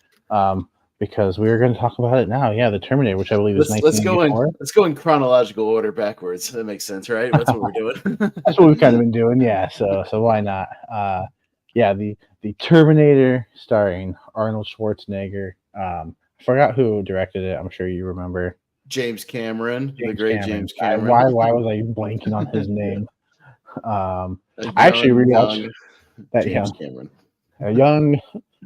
because we are going to talk about it now. Yeah, the Terminator, which I believe is Let's go in 1994. let's go in chronological order backwards. That makes sense, right? That's what we're doing. That's what we've kind of been doing. Yeah, so why not? Yeah, the Terminator starring Arnold Schwarzenegger. I forgot who directed it. I'm sure you remember. James Cameron, the James great Cameron. James Cameron. Why was I blanking on his name? A I actually rewatched young that James young Cameron. a young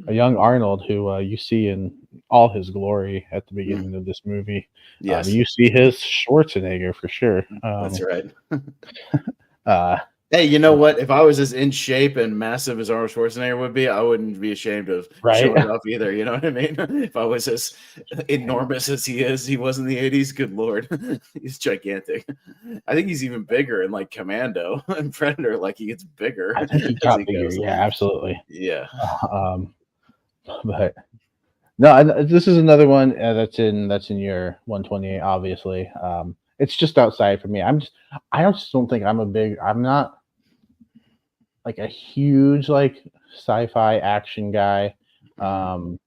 a young Arnold who you see in all his glory at the beginning of this movie. Yes, You see his Schwarzenegger for sure. that's right. Uh, Hey, you know what? If I was as in shape and massive as Arnold Schwarzenegger would be, I wouldn't be ashamed of right? showing it off either. You know what I mean? If I was as enormous as he was in the 80s, good lord, he's gigantic. I think he's even bigger in like Commando and Predator. Like he gets bigger I think he as got he bigger. goes. Yeah, absolutely. Yeah. Um, but no, this is another one that's in your 128. Obviously, it's just outside for me. I just don't think I'm not like a huge like sci-fi action guy. Um,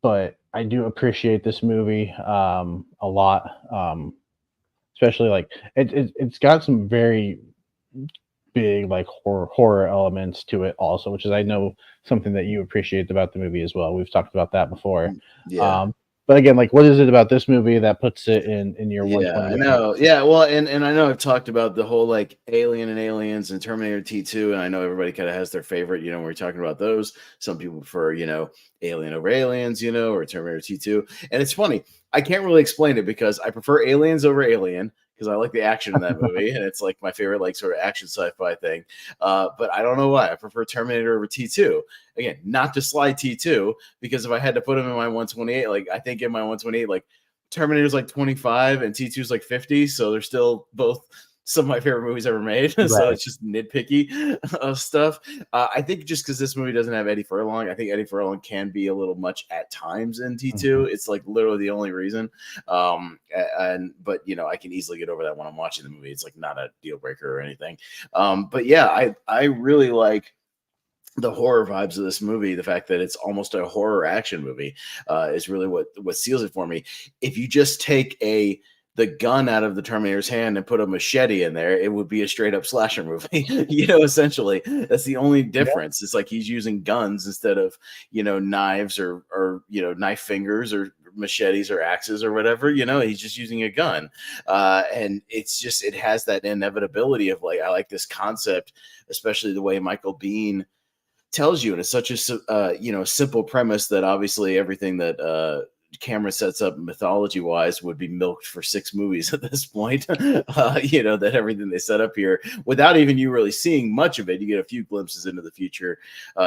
but I do appreciate this movie a lot. Especially like it's got some very big like horror elements to it also, which is I know something that you appreciate about the movie as well. We've talked about that before. Yeah. But again, like what is it about this movie that puts it in your Yeah, I 128? know. Yeah, well, and I know I've talked about the whole like Alien and Aliens and Terminator T2, and I know everybody kind of has their favorite, when we're talking about those. Some people prefer, Alien over Aliens, or Terminator T2. And it's funny, I can't really explain it because I prefer Aliens over Alien because I like the action in that movie, and it's like my favorite like sort of action sci-fi thing. But I don't know why I prefer Terminator over T2. Again, not to slide T2 because if I had to put them in my 128, like I think in my 128, like Terminator's like 25 and T2's like 50, so they're still both some of my favorite movies ever made. So Right. it's just nitpicky stuff. I think just because this movie doesn't have Eddie Furlong, I think Eddie Furlong can be a little much at times in T2. It's like literally the only reason. But I can easily get over that when I'm watching the movie. It's like not a deal breaker or anything. But yeah, I really like the horror vibes of this movie. The fact that it's almost a horror action movie is really what seals it for me. If you just take the gun out of the Terminator's hand and put a machete in there, it would be a straight up slasher movie. Essentially that's the only difference. It's like he's using guns instead of knives or knife fingers or machetes or axes or whatever. He's just using a gun, and it has that inevitability of like, I like this concept, especially the way Michael Biehn tells you, and it's such a simple premise that obviously everything that Cameron sets up mythology wise would be milked for 6 movies at this point. That everything they set up here, without even you really seeing much of it, you get a few glimpses into the future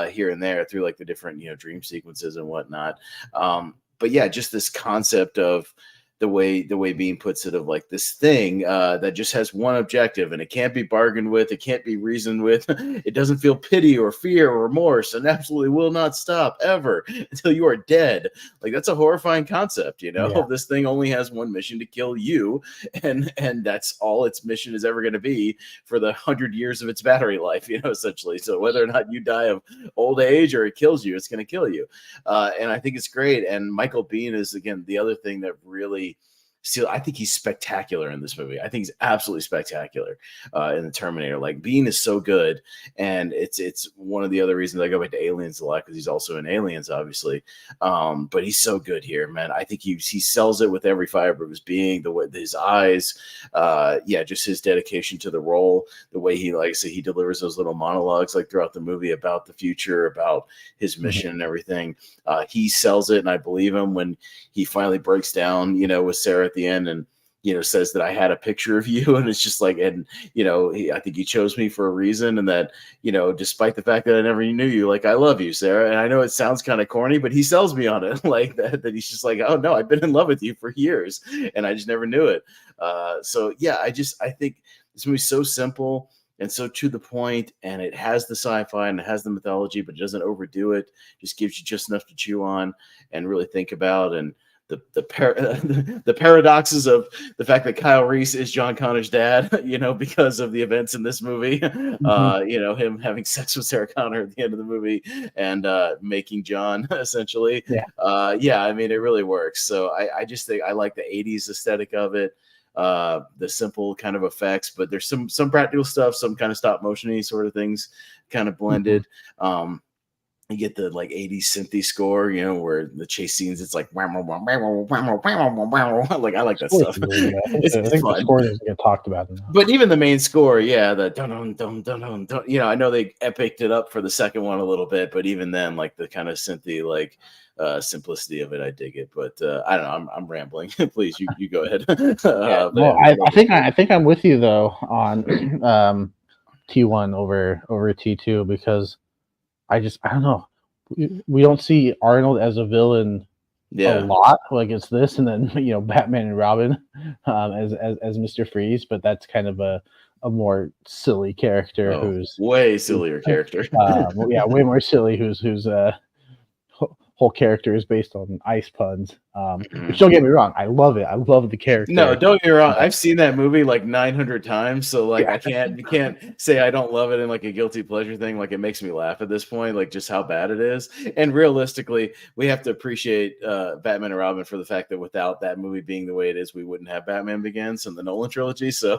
here and there through like the different dream sequences and whatnot. But yeah, just this concept of the way Biehn puts it, of like this thing that just has one objective, and it can't be bargained with, it can't be reasoned with, it doesn't feel pity or fear or remorse, and absolutely will not stop ever until you are dead. Like, that's a horrifying concept. Yeah. This thing only has one mission: to kill you, and that's all its mission is ever going to be for the 100 years of its battery life, essentially. So whether or not you die of old age or it kills you, it's going to kill you. And I think it's great. And Michael Biehn is, again, the other thing that really I think he's spectacular in this movie. I think he's absolutely spectacular in the Terminator. Like, Biehn is so good, and it's one of the other reasons I go back to Aliens a lot, because he's also in Aliens, obviously. But he's so good here, man. I think he sells it with every fiber of his being. The way his eyes, just his dedication to the role, the way he, like I say, he delivers those little monologues like throughout the movie about the future, about his mission and everything. He sells it, and I believe him when he finally breaks down, with Sarah at the end, and says that I had a picture of you, and it's just like, and I think he chose me for a reason, and that despite the fact that I never knew you, like, I love you, Sarah. And I know it sounds kind of corny, but he sells me on it like that he's just like, oh no, I've been in love with you for years, and I just never knew it. So yeah, I think this movie's so simple and so to the point, and it has the sci-fi and it has the mythology, but it doesn't overdo it. Just gives you just enough to chew on and really think about. And the paradoxes of the fact that Kyle Reese is John Connor's dad, because of the events in this movie, him having sex with Sarah Connor at the end of the movie, and making John essentially. I mean, it really works. So I just think I like the 80s aesthetic of it. The simple kind of effects, but there's some practical stuff, some kind of stop motion-y sort of things kind of blended. You get the like 80s synthy score, where the chase scenes, it's like like, I like that stuff. I think the score doesn't get talked about enough. But even the main score, the dun dun dun dun dun, I know they epicked it up for the second one a little bit, but even then, like the kind of synthy, like simplicity of it, I dig it. But I don't know, I'm rambling. Please, you go ahead. I think I'm with you though on T1 over T2, because I don't know. We don't see Arnold as a villain a lot. Like, it's this, and then Batman and Robin as Mr. Freeze, but that's kind of a more silly character who's way sillier character. Way more silly. Whose whole character is based on ice puns. Which, don't get me wrong, I love it. I love the character. No, don't get me wrong. I've seen that movie like 900 times, so like you can't say I don't love it in like a guilty pleasure thing. Like, it makes me laugh at this point, like just how bad it is. And realistically, we have to appreciate Batman and Robin for the fact that without that movie being the way it is, we wouldn't have Batman Begins and the Nolan trilogy. So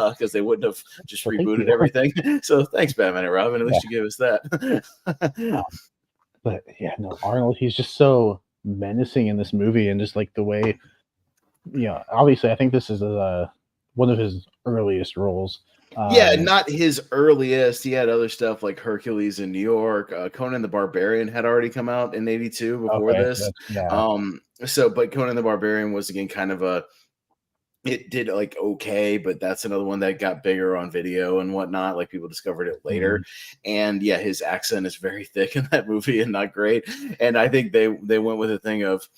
because they wouldn't have just rebooted everything. So thanks, Batman and Robin. At least you gave us that. But yeah, no, Arnold, he's just so menacing in this movie, and just like the way, obviously I think this is one of his earliest roles. Not his earliest. He had other stuff like Hercules in New York. Conan the Barbarian had already come out in 82 before this. But Conan the Barbarian was, again, kind of it did like okay, but that's another one that got bigger on video and whatnot. Like, people discovered it later. And yeah, his accent is very thick in that movie and not great. And I think they went with a thing of,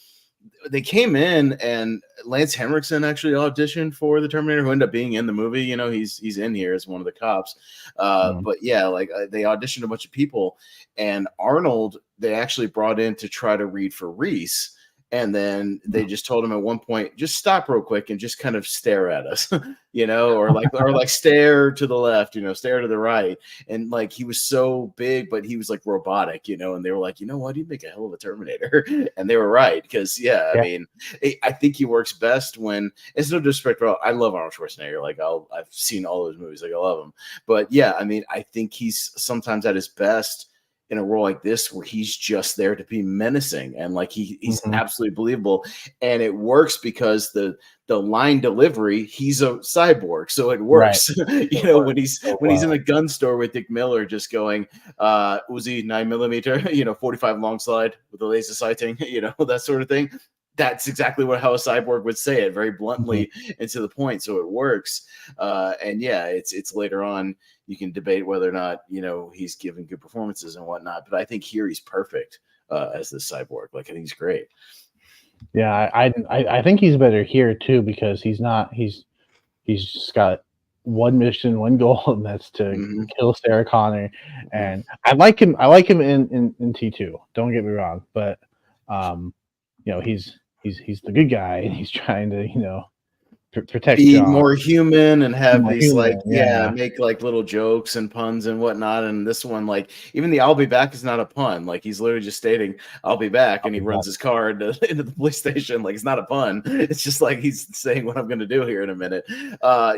they came in, and Lance Henriksen actually auditioned for the Terminator, who ended up being in the movie. He's in here as one of the cops. But yeah, like they auditioned a bunch of people, and Arnold they actually brought in to try to read for Reese. And then they just told him at one point, just stop real quick and just kind of stare at us, or like stare to the left, stare to the right. And like, he was so big, but he was like robotic, and they were like, what, he'd make a hell of a Terminator. And they were right. Because I mean, I think he works best when, it's no disrespect, bro, I love Arnold Schwarzenegger. Like, I've seen all those movies. Like, I love him. But yeah, I mean, I think he's sometimes at his best in a role like this where he's just there to be menacing and like he's Mhm. absolutely believable, and it works because the line delivery, he's a cyborg, so it Right. works. It When works he's so when he's in well. the gun store with Dick Miller just going Uzi 9 millimeter, 45 long slide with a laser sighting, that sort of thing. That's exactly how a cyborg would say it, very Mhm. bluntly and to the point. So it works. And yeah, it's later on you can debate whether or not he's giving good performances and whatnot. But I think here he's perfect as the cyborg. Like I think he's great. Yeah, I think he's better here too because he's not he's just got one mission, one goal, and that's to Hmm. kill Sarah Connor. Hmm. And I like him. I like him in T2. Don't get me wrong, but um, he's the good guy, and he's trying to protect Be John. more human and have More these like human, yeah. make like little jokes and puns and whatnot. And this one, like even the "I'll be back" is not a pun. Like he's literally just stating "I'll be back" I'll and he be runs back. his car into the police station. Like it's not a pun. It's just like he's saying what I'm gonna do here in a minute.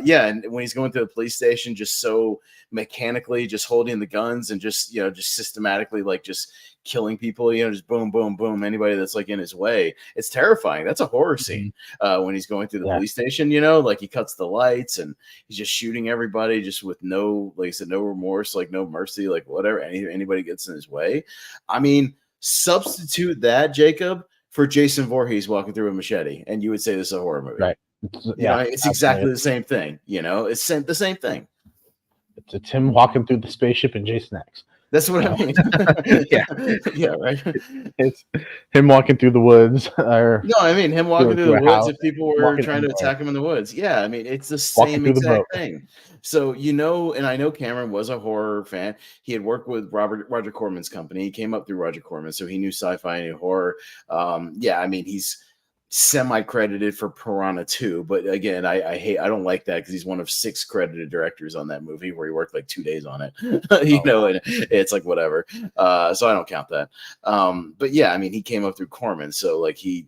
Yeah, and when he's going to the police station, just so mechanically just holding the guns and just just systematically like just killing people, just boom, boom, boom, anybody that's like in his way. It's terrifying. That's a horror scene Mhm. when he's going through the Yeah, police station, like he cuts the lights and he's just shooting everybody just with no, like I said, no remorse, like no mercy, like whatever, anybody gets in his way. I mean, substitute that, Jacob, for Jason Voorhees walking through a machete, and you would say this is a horror movie. right. Yeah, It's absolutely. exactly the same thing. It's the same thing. It's him walking through the spaceship in Jason X. That's what I Uh, mean. yeah, Yeah, right. it's him walking through the woods or No, I mean him walking through through the a woods house, if people were walking trying to anywhere, attack him in the woods. Yeah, I mean it's the walking same through the exact boat. thing. So and I know Cameron was a horror fan. He had worked with Roger Corman's company. He came up through Roger Corman, so he knew sci-fi, knew horror. Yeah, I mean he's semi-credited for Piranha 2, but again, I don't like that because he's one of 6 credited directors on that movie where he worked like 2 days on it. Oh wow. And it's like whatever. So I don't count that. But yeah, I mean, he came up through Corman, so like he's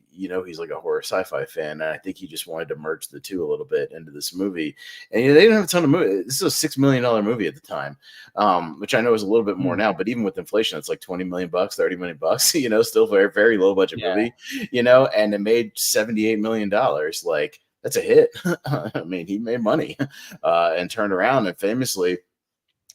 like a horror sci-fi fan, and I think he just wanted to merge the two a little bit into this movie. And they didn't have a ton of movie. This is a $6 million movie at the time, which I know is a little bit more Hmm. now, but even with inflation, it's like $20 million, $30 million, still very, very low budget Yeah. movie, and it made $78 million. Like that's a hit. I mean, he made money and turned around, and famously,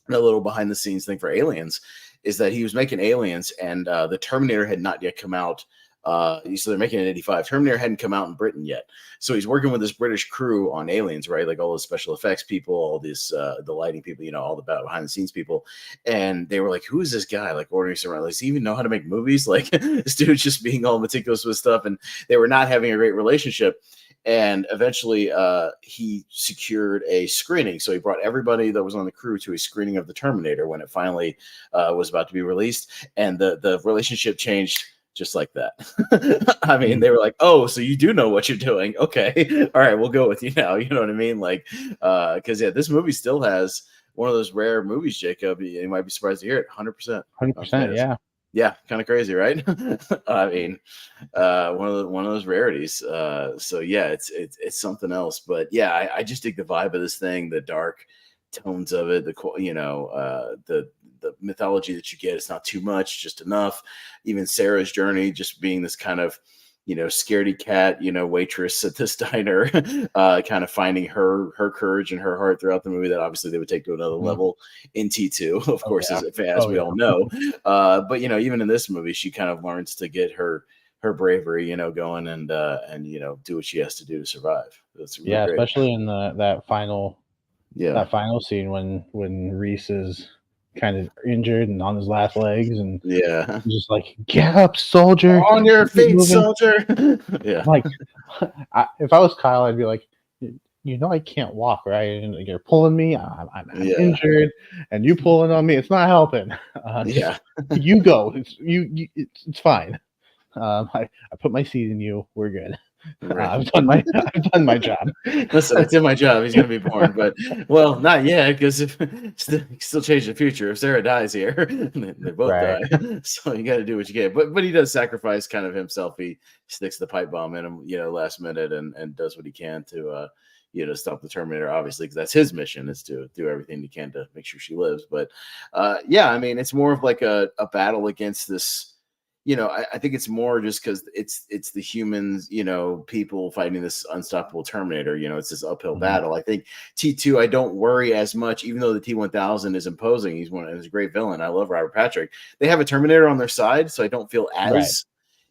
a little behind the scenes thing for Aliens is that he was making Aliens, and the Terminator had not yet come out. So they're making it in '85. Terminator hadn't come out in Britain yet, so he's working with this British crew on Aliens, right? Like all the special effects people, all this the lighting people, all the behind the scenes people, and they were like, "Who is this guy?" Like ordering some, like, does he even know how to make movies? Like this dude's just being all meticulous with stuff, and they were not having a great relationship. And eventually, he secured a screening. So he brought everybody that was on the crew to a screening of the Terminator when it finally was about to be released, and the relationship changed just like that. I mean, Mhm. they were like, "Oh, so you do know what you're doing? Okay, all right, we'll go with you now." You know what I mean? Like, because yeah, this movie still has one of those rare movies, Jacob. You might be surprised to hear it. 100% on 100%. tomatoes. Yeah. Yeah, kind of crazy, right? I mean, one of those rarities. So yeah, it's something else. But yeah, I just dig the vibe of this thing, the dark tones of it, the mythology that you get. It's not too much, just enough. Even Sarah's journey, just being this kind of scaredy cat, waitress at this diner, kind of finding her courage and her heart throughout the movie that obviously they would take to another Mhm. level in T2, of Oh course, yeah. as Oh we yeah. all know. But even in this movie, she kind of learns to get her bravery, going and do what she has to do to survive. That's really Yeah, great. especially in Yeah. that final scene when Reese is kind of injured and on his last legs, and Yeah. he's just like, "Get up, soldier, On your keep feet, moving." soldier. Yeah. Like, if I was Kyle, I'd be like, I can't walk, right? And like, you're pulling me. I'm Yeah. injured, and you pulling on me. It's not helping. Just Yeah. you go. It's fine. I put my seed in you. We're good. Right. I've done my job. Listen, I did my job. He's going to be born, but well, not yet because if still change the future. If Sarah dies here, they both Right. die. So you got to do what you can. But he does sacrifice kind of himself. He sticks the pipe bomb in him, last minute and does what he can to stop the Terminator, obviously, because that's his mission, is to do everything he can to make sure she lives. But yeah, I mean, it's more of like a battle against this. I think it's more just because it's the humans, people fighting this unstoppable Terminator. It's this uphill battle. I think T2, I don't worry as much, even though the T1000 is imposing. He's a great villain. I love Robert Patrick. They have a Terminator on their side, so I don't feel as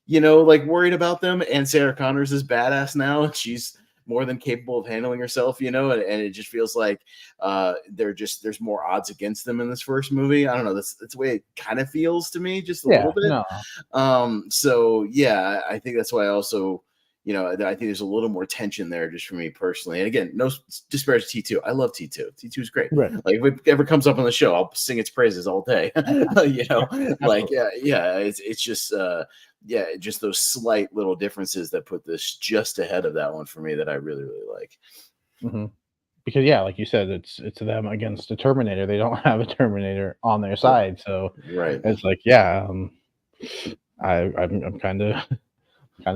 like worried about them. And Sarah Connors is badass now, and she's more than capable of handling herself, and it just feels like there's more odds against them in this first movie. I don't know. That's the way it kind of feels to me, just a little bit. No. So yeah, I think that's why I also, I think there's a little more tension there just for me personally. And again, no disparage T2. I love T2. T2 is great. Right. Like if it ever comes up on the show, I'll sing its praises all day. Like it's just just those slight little differences that put this just ahead of that one for me that I really, really like. Mm-hmm. Because like you said, it's them against a Terminator. They don't have a Terminator on their side, so it's like I'm kind of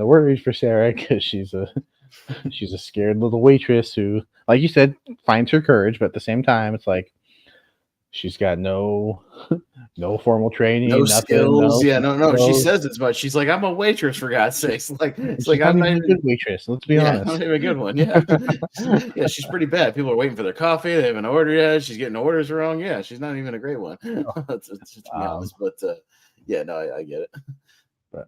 worried for Sarah, because she's a scared little waitress who, like you said, finds her courage, but at the same time, it's like she's got no formal training, no nothing, skills. No. She says it's much. She's like, I'm a waitress, for God's sakes. Like it's like I'm not even a good waitress. Let's be honest. Not even a good one. Yeah, she's pretty bad. People are waiting for their coffee. They haven't ordered yet. She's getting orders wrong. Yeah, she's not even a great one. to be honest, but I get it. But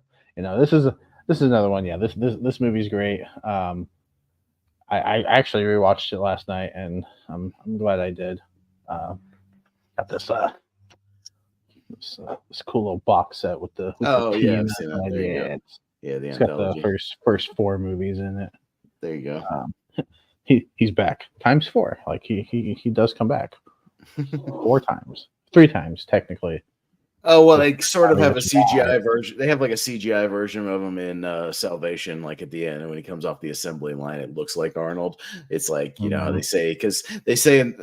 this is another one. Yeah, this movie's great. I actually rewatched it last night, and I'm glad I did. Got this cool little box set with the I've seen that. There you go. The it's got the first 4 movies in it. There you go. He's back times 4. Like he does come back 4 times, 3 times technically. Oh well, they sort of have a CGI version. They have like a CGI version of him in Salvation, like at the end, and when he comes off the assembly line, it looks like Arnold. It's like how they say, because they say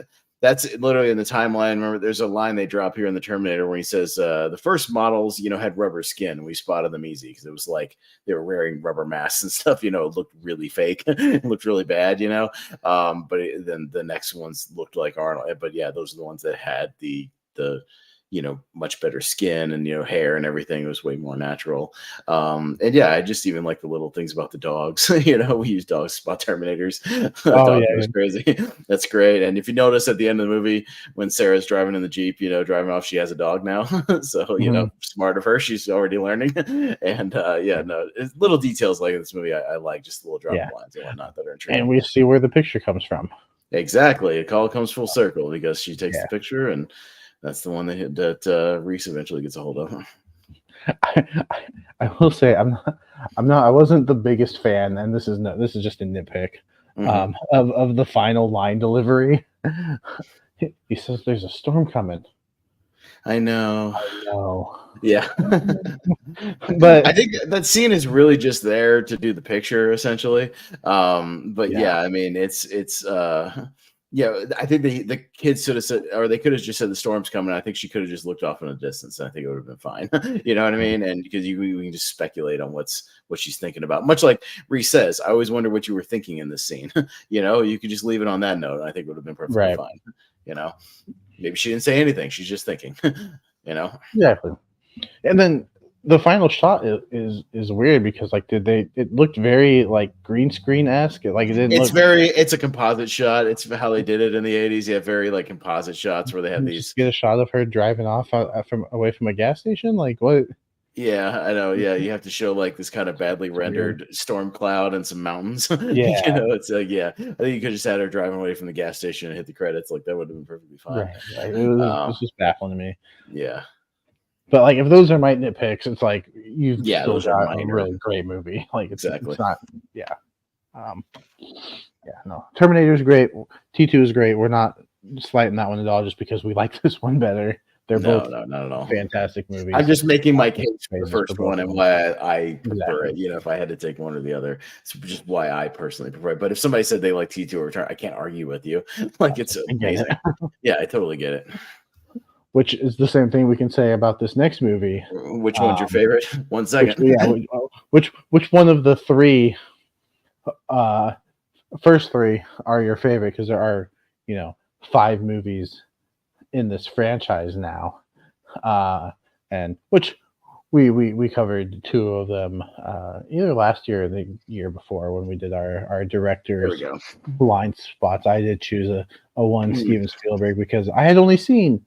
that's literally in the timeline. Remember, there's a line they drop here in the Terminator where he says the first models, had rubber skin. We spotted them easy because it was like they were wearing rubber masks and stuff. It looked really fake. It looked really bad. But then the next ones looked like Arnold. But yeah, those are the ones that had the much better skin and, hair and everything. It was way more natural. And yeah, I just even like the little things about the dogs. We use dogs to spot Terminators. Was crazy. That's great. And if you notice at the end of the movie, when Sarah's driving in the Jeep, driving off, she has a dog now. So, smart of her. She's already learning. And little details like in this movie, I like, just the little drop lines and whatnot that are intriguing. And we see where the picture comes from. Exactly. It all comes full circle because she takes the picture, and that's the one that Reese eventually gets a hold of. I will say I wasn't the biggest fan, and this is just a nitpick of the final line delivery. He says there's a storm coming. I know. Yeah. But I think that scene is really just there to do the picture, essentially. But yeah, I mean, it's I think the kids should have said, or they could have just said the storm's coming. I think she could have just looked off in the distance, and I think it would have been fine. You know what I mean? And because we can just speculate on what she's thinking about. Much like Reese says, I always wonder what you were thinking in this scene. You could just leave it on that note. I think it would have been perfectly fine. Maybe she didn't say anything. She's just thinking. Exactly. And then the final shot is weird because it looked very like green screen-esque. Like it's a composite shot. It's how they did it in the 80s. You have very like composite shots where they have these. Get a shot of her driving off away from a gas station. Like what? Yeah, I know. Yeah, you have to show like this kind of badly rendered storm cloud and some mountains. Yeah, it's like I think you could just had her driving away from the gas station and hit the credits. Like that would have been perfectly fine. Right. It was just baffling to me. Yeah. But like, if those are my nitpicks, it's like you've those got are a really great movie. Like it's not, no. Terminator's great. T2 is great. We're not slighting that one at all just because we like this one better. They're both not at all fantastic movies. I'm just making my case for the first one and why I prefer it. If I had to take one or the other, it's just why I personally prefer it. But if somebody said they like T2 or Return, I can't argue with you. Like it's amazing. Yeah, I totally get it. Which is the same thing we can say about this next movie. Which one's your favorite? 1 second. Which one of the 3 first three are your favorite because there are, you know, five movies in this franchise now, uh, and which we covered two of them either last year or the year before when we did our There we directors go. blind spots. I did choose a one Mm, Steven Spielberg because I had only seen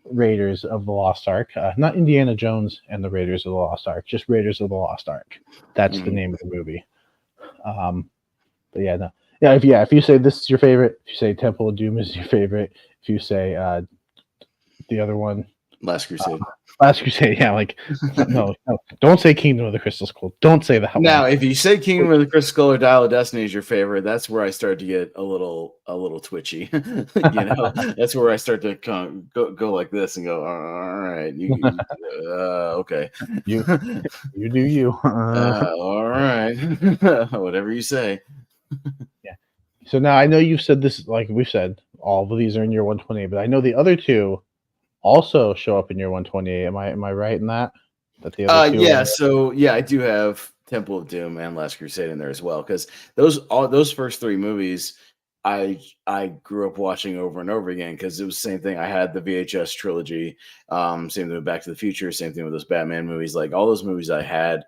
Raiders of the Lost Ark, not Indiana Jones and the Raiders of the Lost Ark, just Raiders of the Lost Ark. That's the mhm. name of the movie. Um, but yeah, no, if you say this is your favorite, if you say Temple of Doom is your favorite, if you say the other one, Last Crusade. Last Crusade, yeah, like no, don't say Kingdom of the Crystal Skull. Don't say that one. Now, if you say Kingdom of the Crystal Skull or Dial of Destiny is your favorite, that's where I start to get a little twitchy. That's where I start to go like this and go, all right, okay, you you do you. all right, whatever you say. Yeah. So now I know you've said this, like we've said, all of these are in your 128, but I know the other two also show up in your 128. Am I right in that? That the other two Yeah, are so yeah, I do have Temple of Doom and Last Crusade in there as well because those first three movies I grew up watching over and over again because it was the same thing. I had the VHS trilogy, same thing with Back to the Future, same thing with those Batman movies. Like all those movies I had,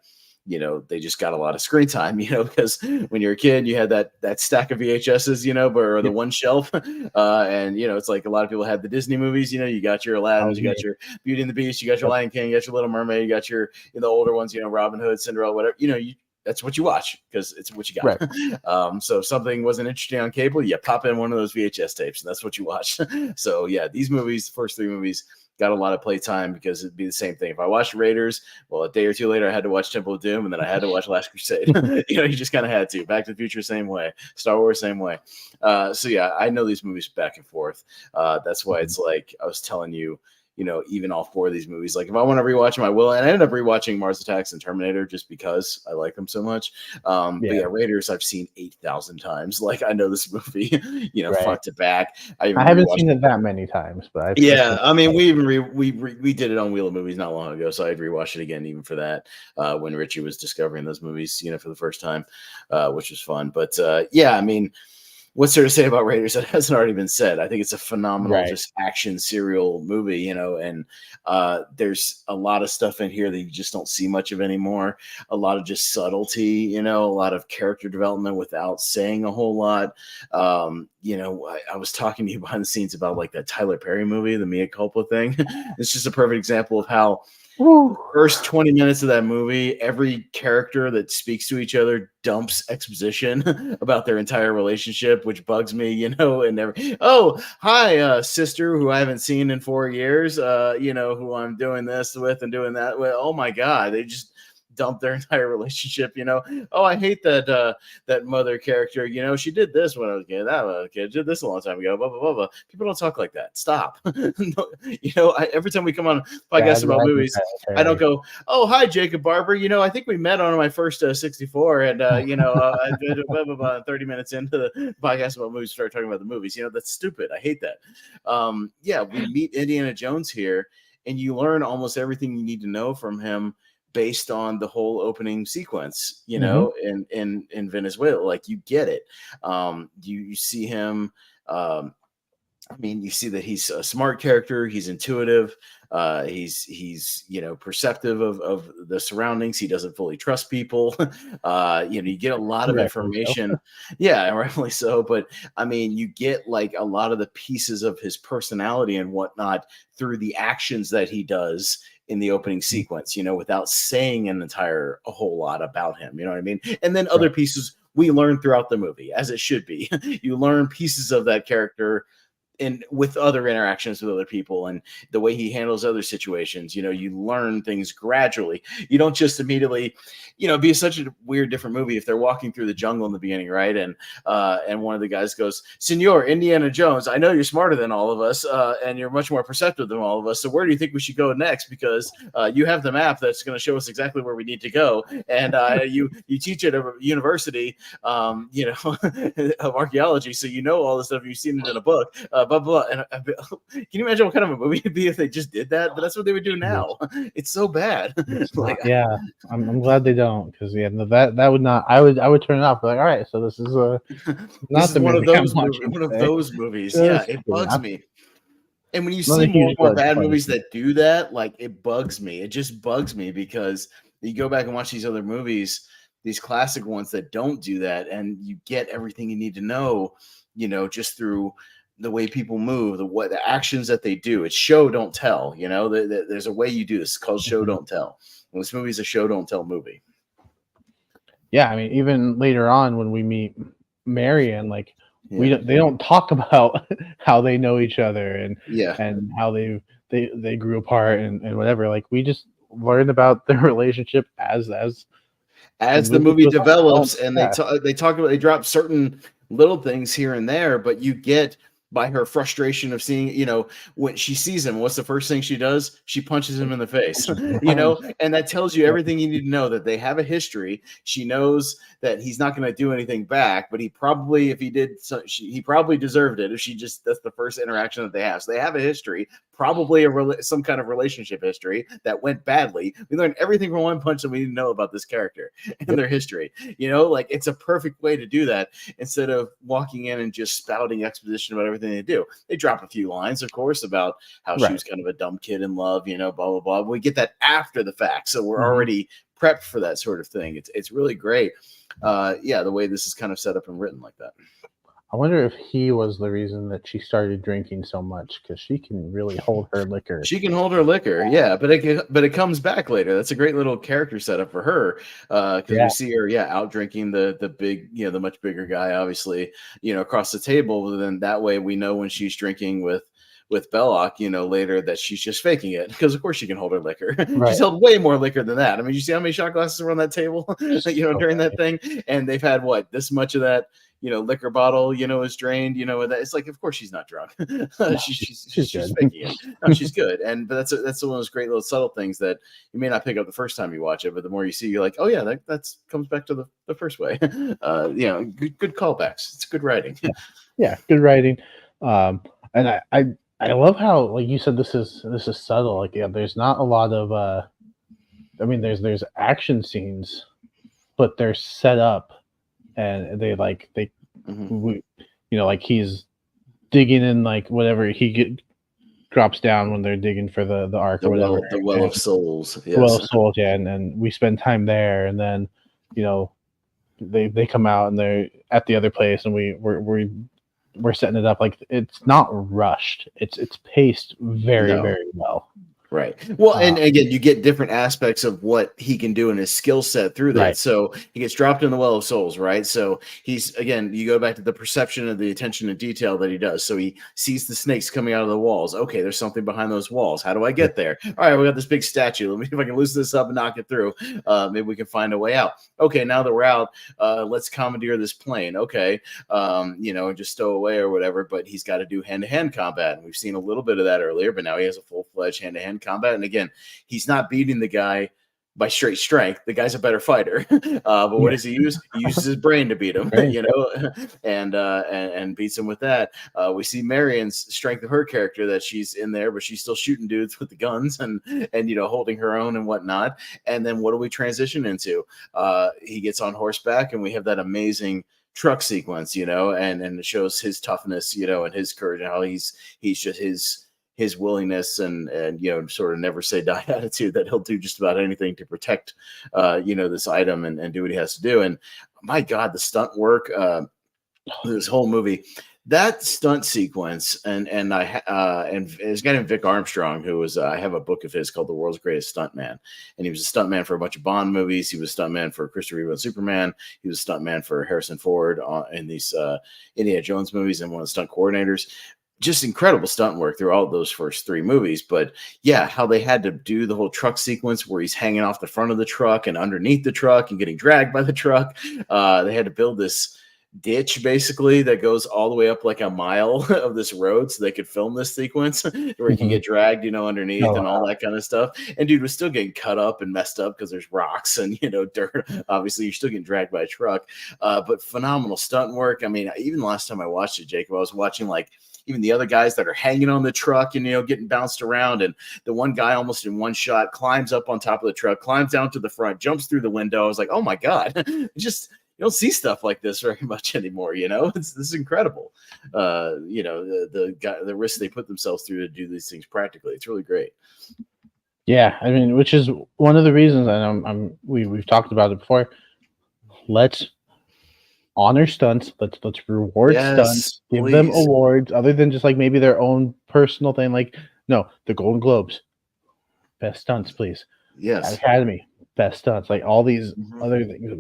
they just got a lot of screen time, because when you're a kid, you had that stack of VHSs, or the Yep. one shelf, and it's like a lot of people had the Disney movies. You got your That Aladdin's, was you me. got your Beauty and the Beast, you got your Yep. Lion King, you got your Little Mermaid, you got your the older ones, Robin Hood, Cinderella, whatever. That's what you watch because it's what you Right. got. So if something wasn't interesting on cable, you pop in one of those VHS tapes, and that's what you watch. So yeah, these movies, the first three movies, got a lot of playtime because it'd be the same thing. If I watched Raiders, well, a day or two later, I had to watch Temple of Doom, and then I had to watch Last Crusade. You just kind of had to. Back to the Future, same way. Star Wars, same way. So yeah, I know these movies back and forth. That's why it's like I was telling you. Even all four of these movies. Like if I want to rewatch them, I will. And I ended up rewatching Mars Attacks and Terminator just because I like them so much. But Yeah. yeah, Raiders I've seen 8,000 times. Like I know this movie, Right. front to back. I even I haven't rewatched seen it. it that many times, but I've seen Yeah, I mean, it. we even we did it on Wheel of Movies not long ago, so I'd rewatch it again even for that when Richie was discovering those movies, for the first time, which was fun. But yeah, I mean, what's there to say about Raiders that hasn't already been said? I think it's a phenomenal Right. just action serial movie, and there's a lot of stuff in here that you just don't see much of anymore. A lot of just subtlety, a lot of character development without saying a whole lot. I was talking to you behind the scenes about like that Tyler Perry movie, the Mia Culpa thing. It's just a perfect example of how Woo. first 20 minutes of that movie, every character that speaks to each other dumps exposition about their entire relationship, which bugs me, and oh, hi, sister who I haven't seen in 4 years, who I'm doing this with and doing that with. Oh my God, they just dump their entire relationship, Oh, I hate that mother character, she did this when I was a kid, that was a kid, did this a long time ago, blah, blah, blah, blah. People don't talk like that. Stop. Every time we come on podcasts Bad about rising, movies, Tyler I don't Perry. go, oh, hi, Jacob Barber. I think we met on my first 64, and I did blah, blah, blah, 30 minutes into the podcast about movies, start talking about the movies. That's stupid. I hate that. Yeah, we meet Indiana Jones here, and you learn almost everything you need to know from him based on the whole opening sequence, Hmm. in Venezuela. Like you get it. You see him. I mean, you see that he's a smart character. He's intuitive. He's perceptive of the surroundings. He doesn't fully trust people. You get a lot of Rightfully so. information. Yeah, rightfully so. But I mean, you get like a lot of the pieces of his personality and whatnot through the actions that he does in the opening sequence. Without saying a whole lot about him. You know what I mean? And then other Right. pieces we learn throughout the movie, as it should be. You learn pieces of that character and with other interactions with other people and the way he handles other situations, you learn things gradually. You don't just immediately, be such a weird, different movie if they're walking through the jungle in the beginning, right? And one of the guys goes, Senor Indiana Jones, I know you're smarter than all of us, and you're much more perceptive than all of us. So where do you think we should go next? Because you have the map that's going to show us exactly where we need to go, and you teach at a university, of archaeology, so all the stuff you've seen it in a book. blah blah. And can you imagine what kind of a movie it'd be if they just did that? But that's what they would do now. It's so bad. It's Like, not, yeah. I'm glad they don't, because yeah, no, that would not. I would turn it off. Like, all right, so this is this not is the movie I'm watching one of today. those movies. Yeah, Just it kidding. bugs me. And when you Not a see more huge and more blood bad funny. movies that do that, like, it bugs me. It just bugs me because you go back and watch these other movies, these classic ones that don't do that, and you get everything you need to know, just through the way people move, the actions that they do. It's show don't tell. There's a way you do this. It's called show Mhm. don't tell. And this movie is a show don't tell movie. Yeah, I mean, even later on when we meet Marion, like Yeah. they don't talk about how they know each other Yeah. and how they grew apart and whatever. Like we just learn about their relationship as the As the movie movie goes on. develops, and Yeah, they talk about, they drop certain little things here and there, but you get by her frustration of seeing, when she sees him, what's the first thing she does? She punches him in the face. And that tells you everything you need to know, that they have a history. She knows that he's not going to do anything back, but he probably, if he did, he probably deserved it. If she just, that's the first interaction that they have. So they have a history, probably some kind of relationship history that went badly. We learned everything from One Punch that we need to know about this character and their history. Like, it's a perfect way to do that instead of walking in and just spouting exposition about everything they do. They drop a few lines, of course, about how she right. was kind of a dumb kid in love, blah blah blah. We get that after the fact, so we're Mhm. already prepped for that sort of thing. It's really great. The way this is kind of set up and written like that. I wonder if he was the reason that she started drinking so much, because she can really hold her liquor. She can hold her liquor, yeah, but it comes back later. That's a great little character setup for her, because Yeah. we see her, out drinking the big, the much bigger guy, obviously, across the table. Then that way we know when she's drinking with Belloc, later, that she's just faking it, because of course she can hold her liquor. Right. She's held way more liquor than that. I mean, you see how many shot glasses are on that table, during that thing, and they've had this much of that. Liquor bottle, is drained, that it's like, of course she's not drunk. She's good. faking it. No, she's good. But that's one of those great little subtle things that you may not pick up the first time you watch it, but the more you see, you're like, oh yeah, that's comes back to the first way. Good callbacks. It's good writing. Yeah, good writing. And I love how, like you said, this is subtle. Like, yeah, there's not a lot of I mean, there's action scenes, but they're set up, and they Mhm. like he's digging in, like whatever drops down when they're digging for the ark or whatever. The well And of souls. Well Yes. Sold, yeah, and we spend time there, and then you know they come out and they're at the other place, and we're setting it up. Like, it's not rushed. It's paced very, No. very well. Right. Well, and again, you get different aspects of what he can do in his skill set through that. Right. So he gets dropped in the well of souls, right? So he's, again, you go back to the perception of the attention to detail that he does. So he sees the snakes coming out of the walls. Okay, there's something behind those walls. How do I get there? All right, we got this big statue. Let me see if I can loosen this up and knock it through. Maybe we can find a way out. Okay, now that we're out, let's commandeer this plane. Okay, and just stow away or whatever. But he's got to do hand-to-hand combat. And we've seen a little bit of that earlier, but now he has a full-fledged hand-to-hand combat. And again, he's not beating the guy by straight strength. The guy's a better fighter. But what does he use? He uses his brain to beat him, and beats him with that. We see Marion's strength of her character, that she's in there, but she's still shooting dudes with the guns and holding her own and whatnot. And then what do we transition into? He gets on horseback, and we have that amazing truck sequence, and it shows his toughness, and his courage, and how he's just his willingness and sort of never say die attitude, that he'll do just about anything to protect this item and do what he has to do. And my God, the stunt work, this whole movie, that stunt sequence, and this guy named Vic Armstrong, who was I have a book of his called The World's Greatest Stuntman, and he was a stuntman for a bunch of Bond movies. He was a stuntman for Christopher Reeve and Superman. He was a stuntman for Harrison Ford in these Indiana Jones movies, and one of the stunt coordinators. Just incredible stunt work through all of those first three movies. But yeah, how they had to do the whole truck sequence where he's hanging off the front of the truck and underneath the truck and getting dragged by the truck. They had to build this ditch basically that goes all the way up like a mile of this road so they could film this sequence where he could Mhm. get dragged, underneath Oh, and all that kind of stuff. And dude was still getting cut up and messed up because there's rocks and dirt. Obviously, you're still getting dragged by a truck. But phenomenal stunt work. I mean, even the last time I watched it, Jacob, I was watching like even the other guys that are hanging on the truck and getting bounced around, and the one guy almost in one shot climbs up on top of the truck, climbs down to the front, jumps through the window. I was like, oh my god, just you don't see stuff like this very much anymore. This is incredible. The risks they put themselves through to do these things practically. It's really great. yeah. I mean, which is one of the reasons, and we've talked about it before. Let's honor stunts. Let's reward stunts. Yes, Give them please. awards other than just like maybe their own personal thing. Like, no, the Golden Globes, best stunts, please. Yes. Academy, best stunts. Like all these Mhm. other things.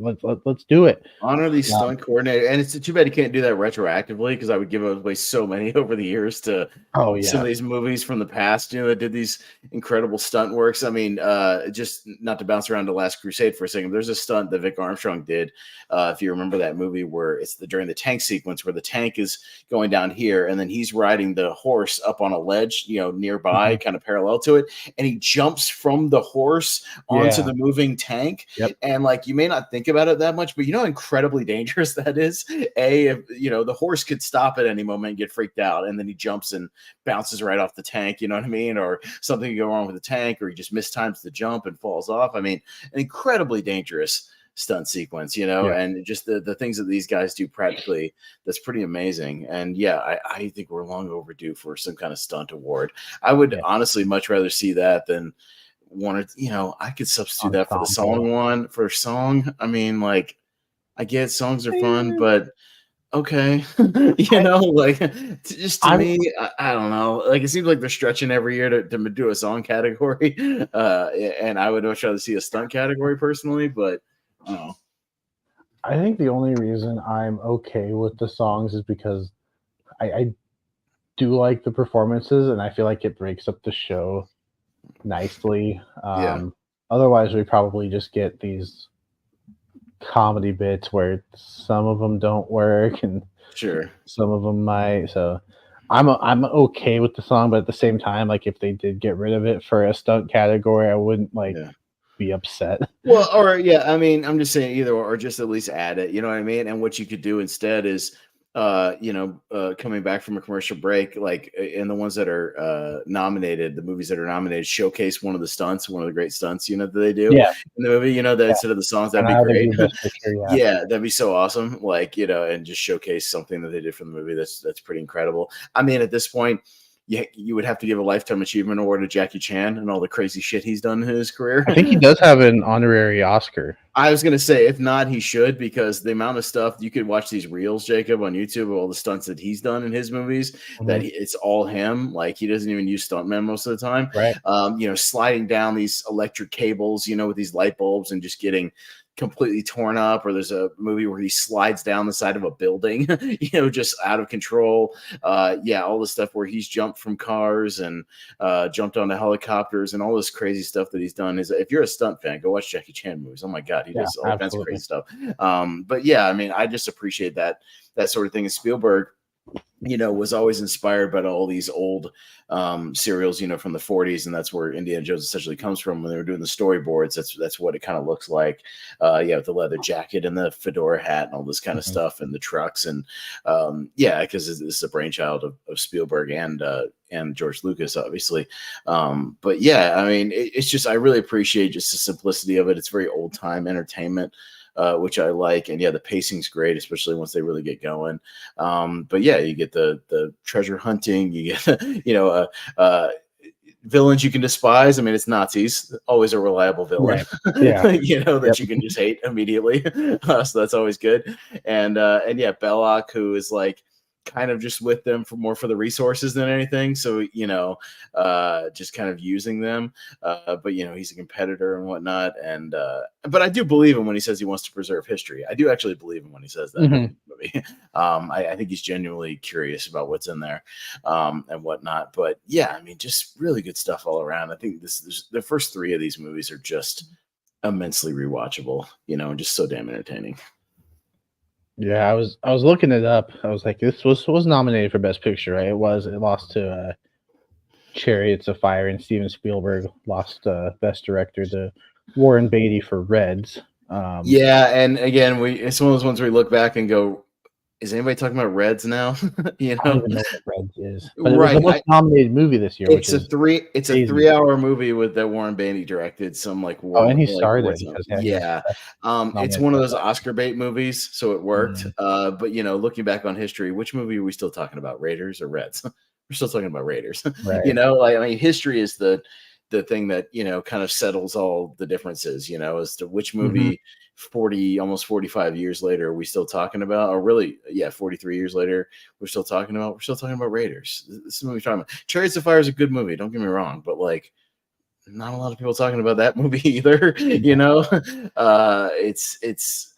Let's do it. Honor these stunt coordinator, and it's too bad you can't do that retroactively because I would give away so many over the years to Oh some of yeah, these movies from the past, that did these incredible stunt works. I mean, just not to bounce around to Last Crusade for a second. There's a stunt that Vic Armstrong did, if you remember that movie, where it's during the tank sequence where the tank is going down here, and then he's riding the horse up on a ledge, nearby, Mhm. kind of parallel to it, and he jumps from the horse onto Yeah, the moving tank. yep. And like you may not think about it that much, but how incredibly dangerous that is. If the horse could stop at any moment and get freaked out, and then he jumps and bounces right off the tank, you know what I mean? Or something could go wrong with the tank, or he just mistimes the jump and falls off. I mean, an incredibly dangerous stunt sequence, Yeah, and just the things that these guys do practically, that's pretty amazing. And yeah, I think we're long overdue for some kind of stunt award. I would yeah. honestly much rather see that than one, or I could substitute that for the Ensemble. song one for song. I mean, like, I get songs are fun, Eh, but okay, I, like just to I'm me, I don't know. Like it seems like they're stretching every year to do a song category, and I would much rather see a stunt category personally. But I don't know. I think the only reason I'm okay with the songs is because I do like the performances, and I feel like it breaks up the show nicely. Yeah, Otherwise, we probably just get these comedy bits where some of them don't work and sure. some of them might. So I'm okay with the song, but at the same time, like if they did get rid of it for a stunt category, I wouldn't like Yeah. be upset. Well, or yeah, I mean, I'm just saying either or just at least add it. You know what I mean? And what you could do instead is, coming back from a commercial break, like in the ones that are nominated, the movies that are nominated, showcase one of the stunts, one of the great stunts, that they do Yeah, in the movie. That yeah. instead of the songs, that'd And be how they great. do Best Picture, yeah. Yeah, that'd be so awesome. Like, and just showcase something that they did from the movie. That's pretty incredible. I mean, at this point, you would have to give a lifetime achievement award to Jackie Chan and all the crazy shit he's done in his career. I think he does have an honorary Oscar. I was gonna say, if not, he should, because the amount of stuff you could watch these reels, Jacob, on YouTube of all the stunts that he's done in his movies, that Mhm. it's all him. Like he doesn't even use stuntmen most of the time. Right. Sliding down these electric cables, with these light bulbs and just getting completely torn up. Or there's a movie where he slides down the side of a building, just out of control. Yeah, all the stuff where he's jumped from cars and jumped onto helicopters and all this crazy stuff that he's done. Is if you're a stunt fan, go watch Jackie Chan movies. Oh my god, he Yeah, does all kinds of absolutely. crazy stuff. But yeah, I mean, I just appreciate that sort of thing. And Spielberg, was always inspired by all these old serials, from the 40s, and that's where Indiana Jones essentially comes from. When they were doing the storyboards, that's what it kind of looks like. Yeah, with the leather jacket and the fedora hat and all this kind of Mhm. stuff, and the trucks, and yeah, because this is a brainchild of Spielberg and George Lucas, obviously. But yeah, I mean, it's just I really appreciate just the simplicity of it. It's very old time entertainment. Which I like, and yeah, the pacing's great, especially once they really get going. But yeah, you get the treasure hunting, you get villains you can despise. I mean, it's Nazis, always a reliable villain, Right. Yeah. that Yep. you can just hate immediately. So that's always good. And yeah, Belloc, who is like kind of just with them for the resources than anything. So, just kind of using them. But he's a competitor and whatnot. And but I do believe him when he says he wants to preserve history. I do actually believe him when he says that in Mhm. the movie. I think he's genuinely curious about what's in there, and whatnot. But yeah, I mean, just really good stuff all around. I think the first three of these movies are just immensely rewatchable, and just so damn entertaining. Yeah, I was looking it up. I was like, this was nominated for Best Picture, right? It was. It lost to Chariots of Fire, and Steven Spielberg lost Best Director to Warren Beatty for Reds. Yeah, and again, it's one of those ones where we look back and go, is anybody talking about Reds now? You I don't know, even know what Reds is, but it was the right? most nominated movie this year, which is It's a crazy. 3 hour movie with that Warren Beatty directed, some like Oh, war and he like starred war it zone. because yeah, he was Yeah, it's nominated one of for those that. Oscar bait movies, so it worked. Mm, But looking back on history, which movie are we still talking about? Raiders or Reds? We're still talking about Raiders. right. Like, I mean, history is the thing that kind of settles all the differences. As to which Hmm. movie almost 45 years later are we still talking about, or really, yeah, 43 years later we're still talking about Raiders. This is what we're talking about. Chariots of Fire is a good movie, don't get me wrong, but like not a lot of people talking about that movie either. It's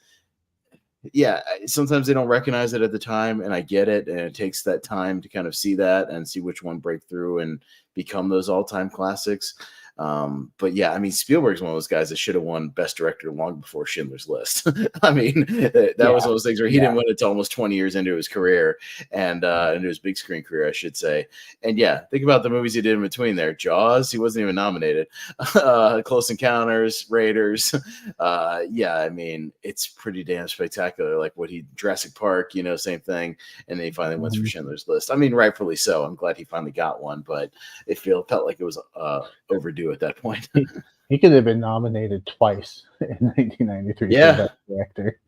yeah, sometimes they don't recognize it at the time, and I get it, and it takes that time to kind of see that and see which one break through and become those all-time classics. But yeah, I mean, Spielberg's one of those guys that should have won Best Director long before Schindler's List. I mean, that was Yeah, one of those things where he yeah. didn't win until almost 20 years into his career, and into his big screen career, I should say. And yeah, think about the movies he did in between there. Jaws, he wasn't even nominated. Close Encounters, Raiders. Yeah, I mean, it's pretty damn spectacular. Like what he Jurassic Park, same thing. And then he finally wins for Mhm. Schindler's List. I mean, rightfully so. I'm glad he finally got one, but felt like it was overdue at that point. He he could have been nominated twice in 1993 for Yeah. Best Director.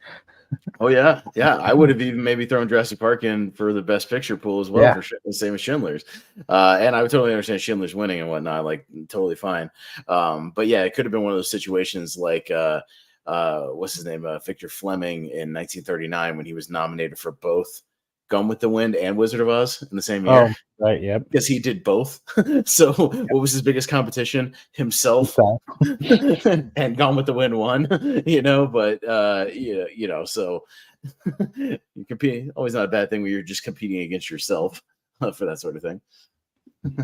Oh yeah, yeah. I would have even maybe thrown Jurassic Park in for the Best Picture pool as well Yeah. for the same as Schindler's, and I would totally understand Schindler's winning and whatnot, like totally fine. But yeah, it could have been one of those situations like what's his name, Victor Fleming in 1939 when he was nominated for both Gone with the Wind and Wizard of Oz in the same year Oh, right. Yep. because he did both. So Yep. what was his biggest competition? Himself. Himself. And Gone with the Wind won, but so you compete, always not a bad thing when you're just competing against yourself for that sort of thing.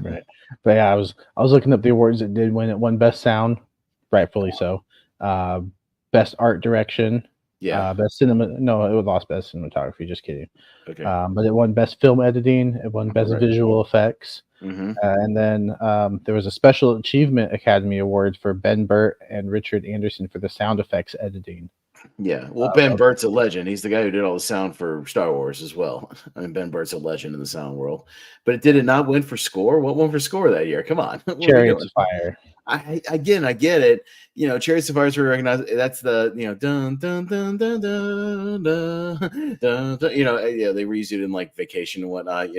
Right. But yeah, I was looking up the awards it did win. It won Best Sound, rightfully so. Uh, Best Art Direction, Yeah. Best Cinema. No, it lost Best Cinematography. Just kidding. Okay. But it won Best Film Editing. It won All Best right. Visual Effects. Mm-hmm. And then there was a Special Achievement Academy Award for Ben Burt and Richard Anderson for the sound effects editing. Yeah. Well, Ben Of Burtt's a legend. He's the guy who did all the sound for Star Wars as well. I mean, Ben Burtt's a legend in the sound world. But it did it not win for score? What won for score that year? Come on. What are we Chariots doing? of Fire. I get it. Chariots of Fire is recognized. That's the dun dun dun dun dun dun dun. Dun yeah, they reused it in like Vacation and whatnot.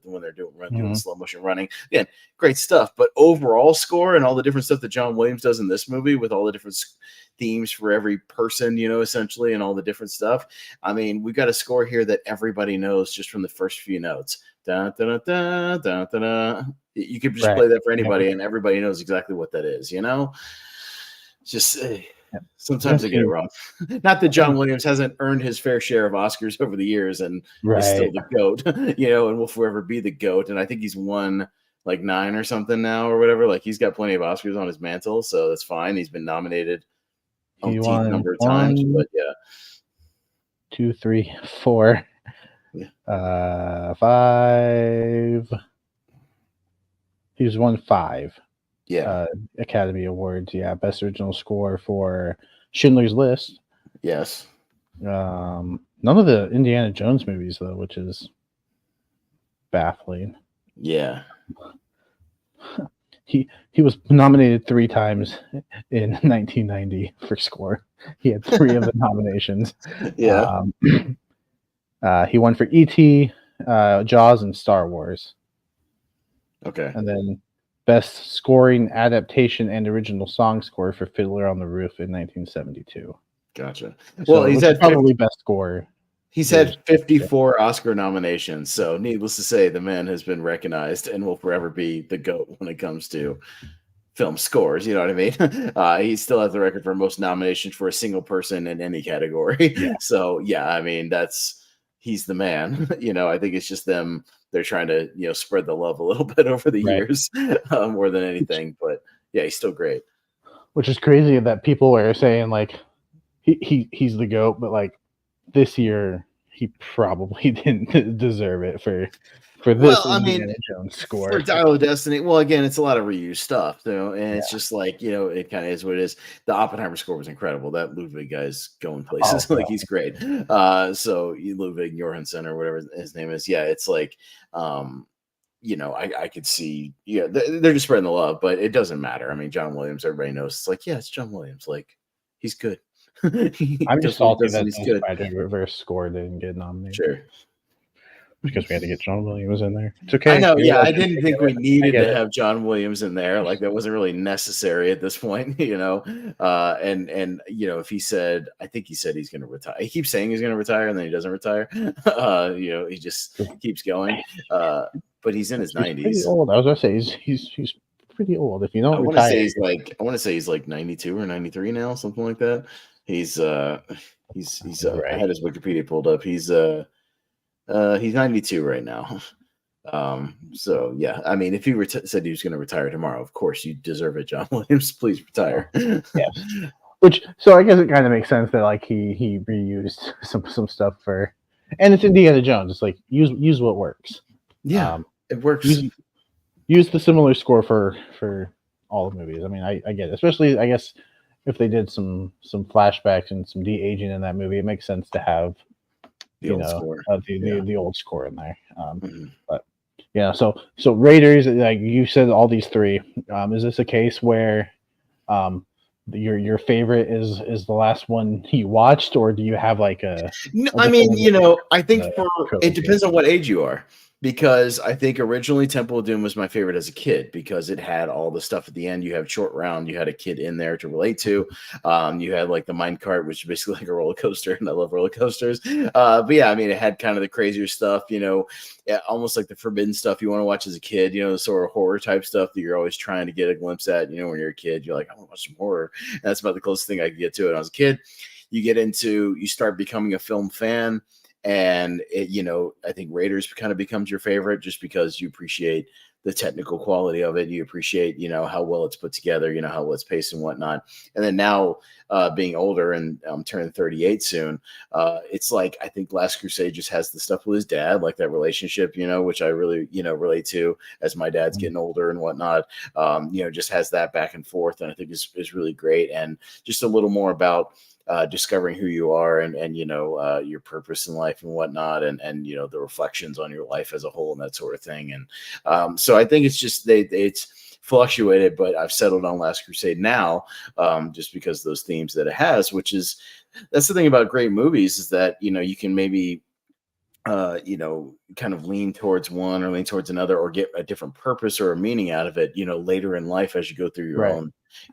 When they're doing the Mhm. slow motion running. Again, great stuff. But overall score and all the different stuff that John Williams does in this movie with all the different themes for every person, essentially, and all the different stuff. I mean, we've got a score here that everybody knows just from the first few notes. Da, da, da, da, da, da, da. You could just Right. play that for Yep. anybody, and everybody knows exactly what that is. Just Yep. sometimes Let's they get it see. wrong. Not that I John think Williams hasn't earned his fair share of Oscars over the years and is right. still the goat, and will forever be the goat. And I think he's won like 9 or something now or whatever. Like he's got plenty of Oscars on his mantle, so that's fine. He's been nominated He umpteenth won number of times, one, but yeah, 2, 3, 4, yeah, 5. He's won 5 yeah, uh, Academy Awards. Yeah, Best Original Score for Schindler's List. yes, None of the Indiana Jones movies though, which is baffling. yeah, He was nominated 3 times in 1990 for score. He had 3 of the nominations. yeah. Um, he won for E.T., Jaws, and Star Wars. Okay, And then Best Scoring Adaptation and Original Song Score for Fiddler on the Roof in 1972. gotcha. Well, So, which is probably best score. he's There's, had 54 Oscar nominations, so needless to say, the man has been recognized and will forever be the GOAT when it comes to film scores. You know what I mean? He still has the record for most nominations for a single person in any category. yeah, So yeah, I mean he's the man. I think it's just them. They're trying to spread the love a little bit over the right. years more than anything. But yeah, he's still great. Which is crazy that people are saying like he's the GOAT, but like this year he probably didn't deserve it for Well, this I mean, Indiana Jones for score. Dial of Destiny, well, again, it's a lot of reused stuff, and it's Yeah. just like it kind of is what it is. The Oppenheimer score was incredible. That Ludwig guy's going Oh, places, yeah. like he's great. So Ludwig Göransson or whatever his name is, yeah, it's like, um, I could see, yeah, they're just spreading the love, but it doesn't matter. I mean, John Williams, everybody knows. It's like, yeah, it's John Williams. Like, he's good. He I'm just does what he salty does, and that he's the good. Spider-Verse score didn't get nominated Sure. because we had to get John Williams in there. It's I okay. know. Maybe Yeah, I'll I just didn't take think we it. I needed get to it. have John Williams in there. Like that wasn't really necessary at this point, And if he said, I think he said he's going to retire. He keeps saying he's going to retire, and then he doesn't retire. He just keeps going. But he's in his He's pretty 90s. old. I was gonna say he's pretty old. If you don't I want to retire, say I want to say he's like 92 or 93 now, something like that. He's you're I right. had his Wikipedia pulled up. He's 92 right now. So yeah, I mean, if he said he was going to retire tomorrow, of course you deserve it, John Williams. Please Oh, retire. yes. Which so I guess it kind of makes sense that like he reused some stuff for, and it's Indiana Jones. It's like use what works. Yeah, Um, it works. use the similar score for all the movies. I mean, I get it. Especially I guess if they did some flashbacks and some de aging in that movie, it makes sense to have The old score. Yeah. the old score in there. Mhm. But yeah, so Raiders, like you said, all these three. Is this a case where your favorite is the last one you watched, or do you have like No, a I mean, definitive I think the it trilogy? depends on what age you are. Because I think originally Temple of Doom was my favorite as a kid because it had all the stuff at the end. You have Short Round, you had a kid in there to relate to. You had like the mine cart, which is basically like a roller coaster, and I love roller coasters. But yeah, I mean, it had kind of the crazier stuff, yeah, almost like the forbidden stuff you want to watch as a kid, the sort of horror type stuff that you're always trying to get a glimpse at. When you're a kid, you're like, I want to watch some horror. And that's about the closest thing I could get to it when I was a kid. You start becoming a film fan, and I think Raiders kind of becomes your favorite just because you appreciate the technical quality of it. You appreciate how well it's put together, how well it's paced and whatnot. And then now being older and I'm turning 38 soon, it's like I think Last Crusade just has the stuff with his dad, like that relationship, which I really relate to as my dad's getting older and whatnot. Just has that back and forth, and I think is really great, and just a little more about discovering who you are and your purpose in life and whatnot, and the reflections on your life as a whole and that sort of thing. And so I think it's just it's fluctuated, but I've settled on Last Crusade now, just because those themes that it has, that's the thing about great movies, is that you can maybe kind of lean towards one or lean towards another, or get a different purpose or a meaning out of it, later in life as you go through Right.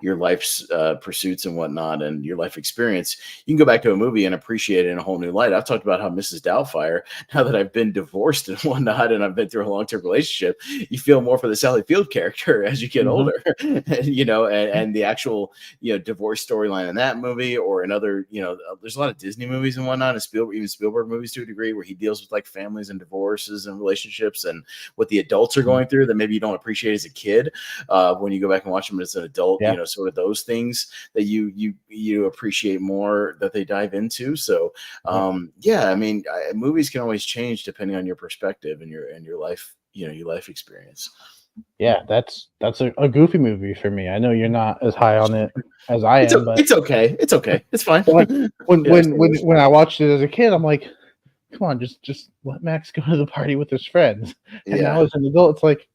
your life's pursuits and whatnot, and your life experience. You can go back to a movie and appreciate it in a whole new light. I've talked about how Mrs. Doubtfire, now that I've been divorced and whatnot, and I've been through a long-term relationship, you feel more for the Sally Field character as you get Mm-hmm. older, and the actual, divorce storyline in that movie, or in other, there's a lot of Disney movies and whatnot, and even Spielberg movies to a degree, where he deals with like families and divorces and relationships and what the adults are going through that maybe you don't appreciate as a kid. When you go back and watch them as an adult, Yeah. sort of those things that you appreciate more that they dive into. So yeah, I mean, movies can always change depending on your perspective and your life, your life experience. Yeah, that's a goofy movie for me. I know you're not as high on it as I It's am, but it's okay. It's okay. It's fine. like Yeah, it's no worries. when I watched it as a kid, I'm like, come on, just let Max go to the party with his friends. And now Yeah. as an adult, it's like,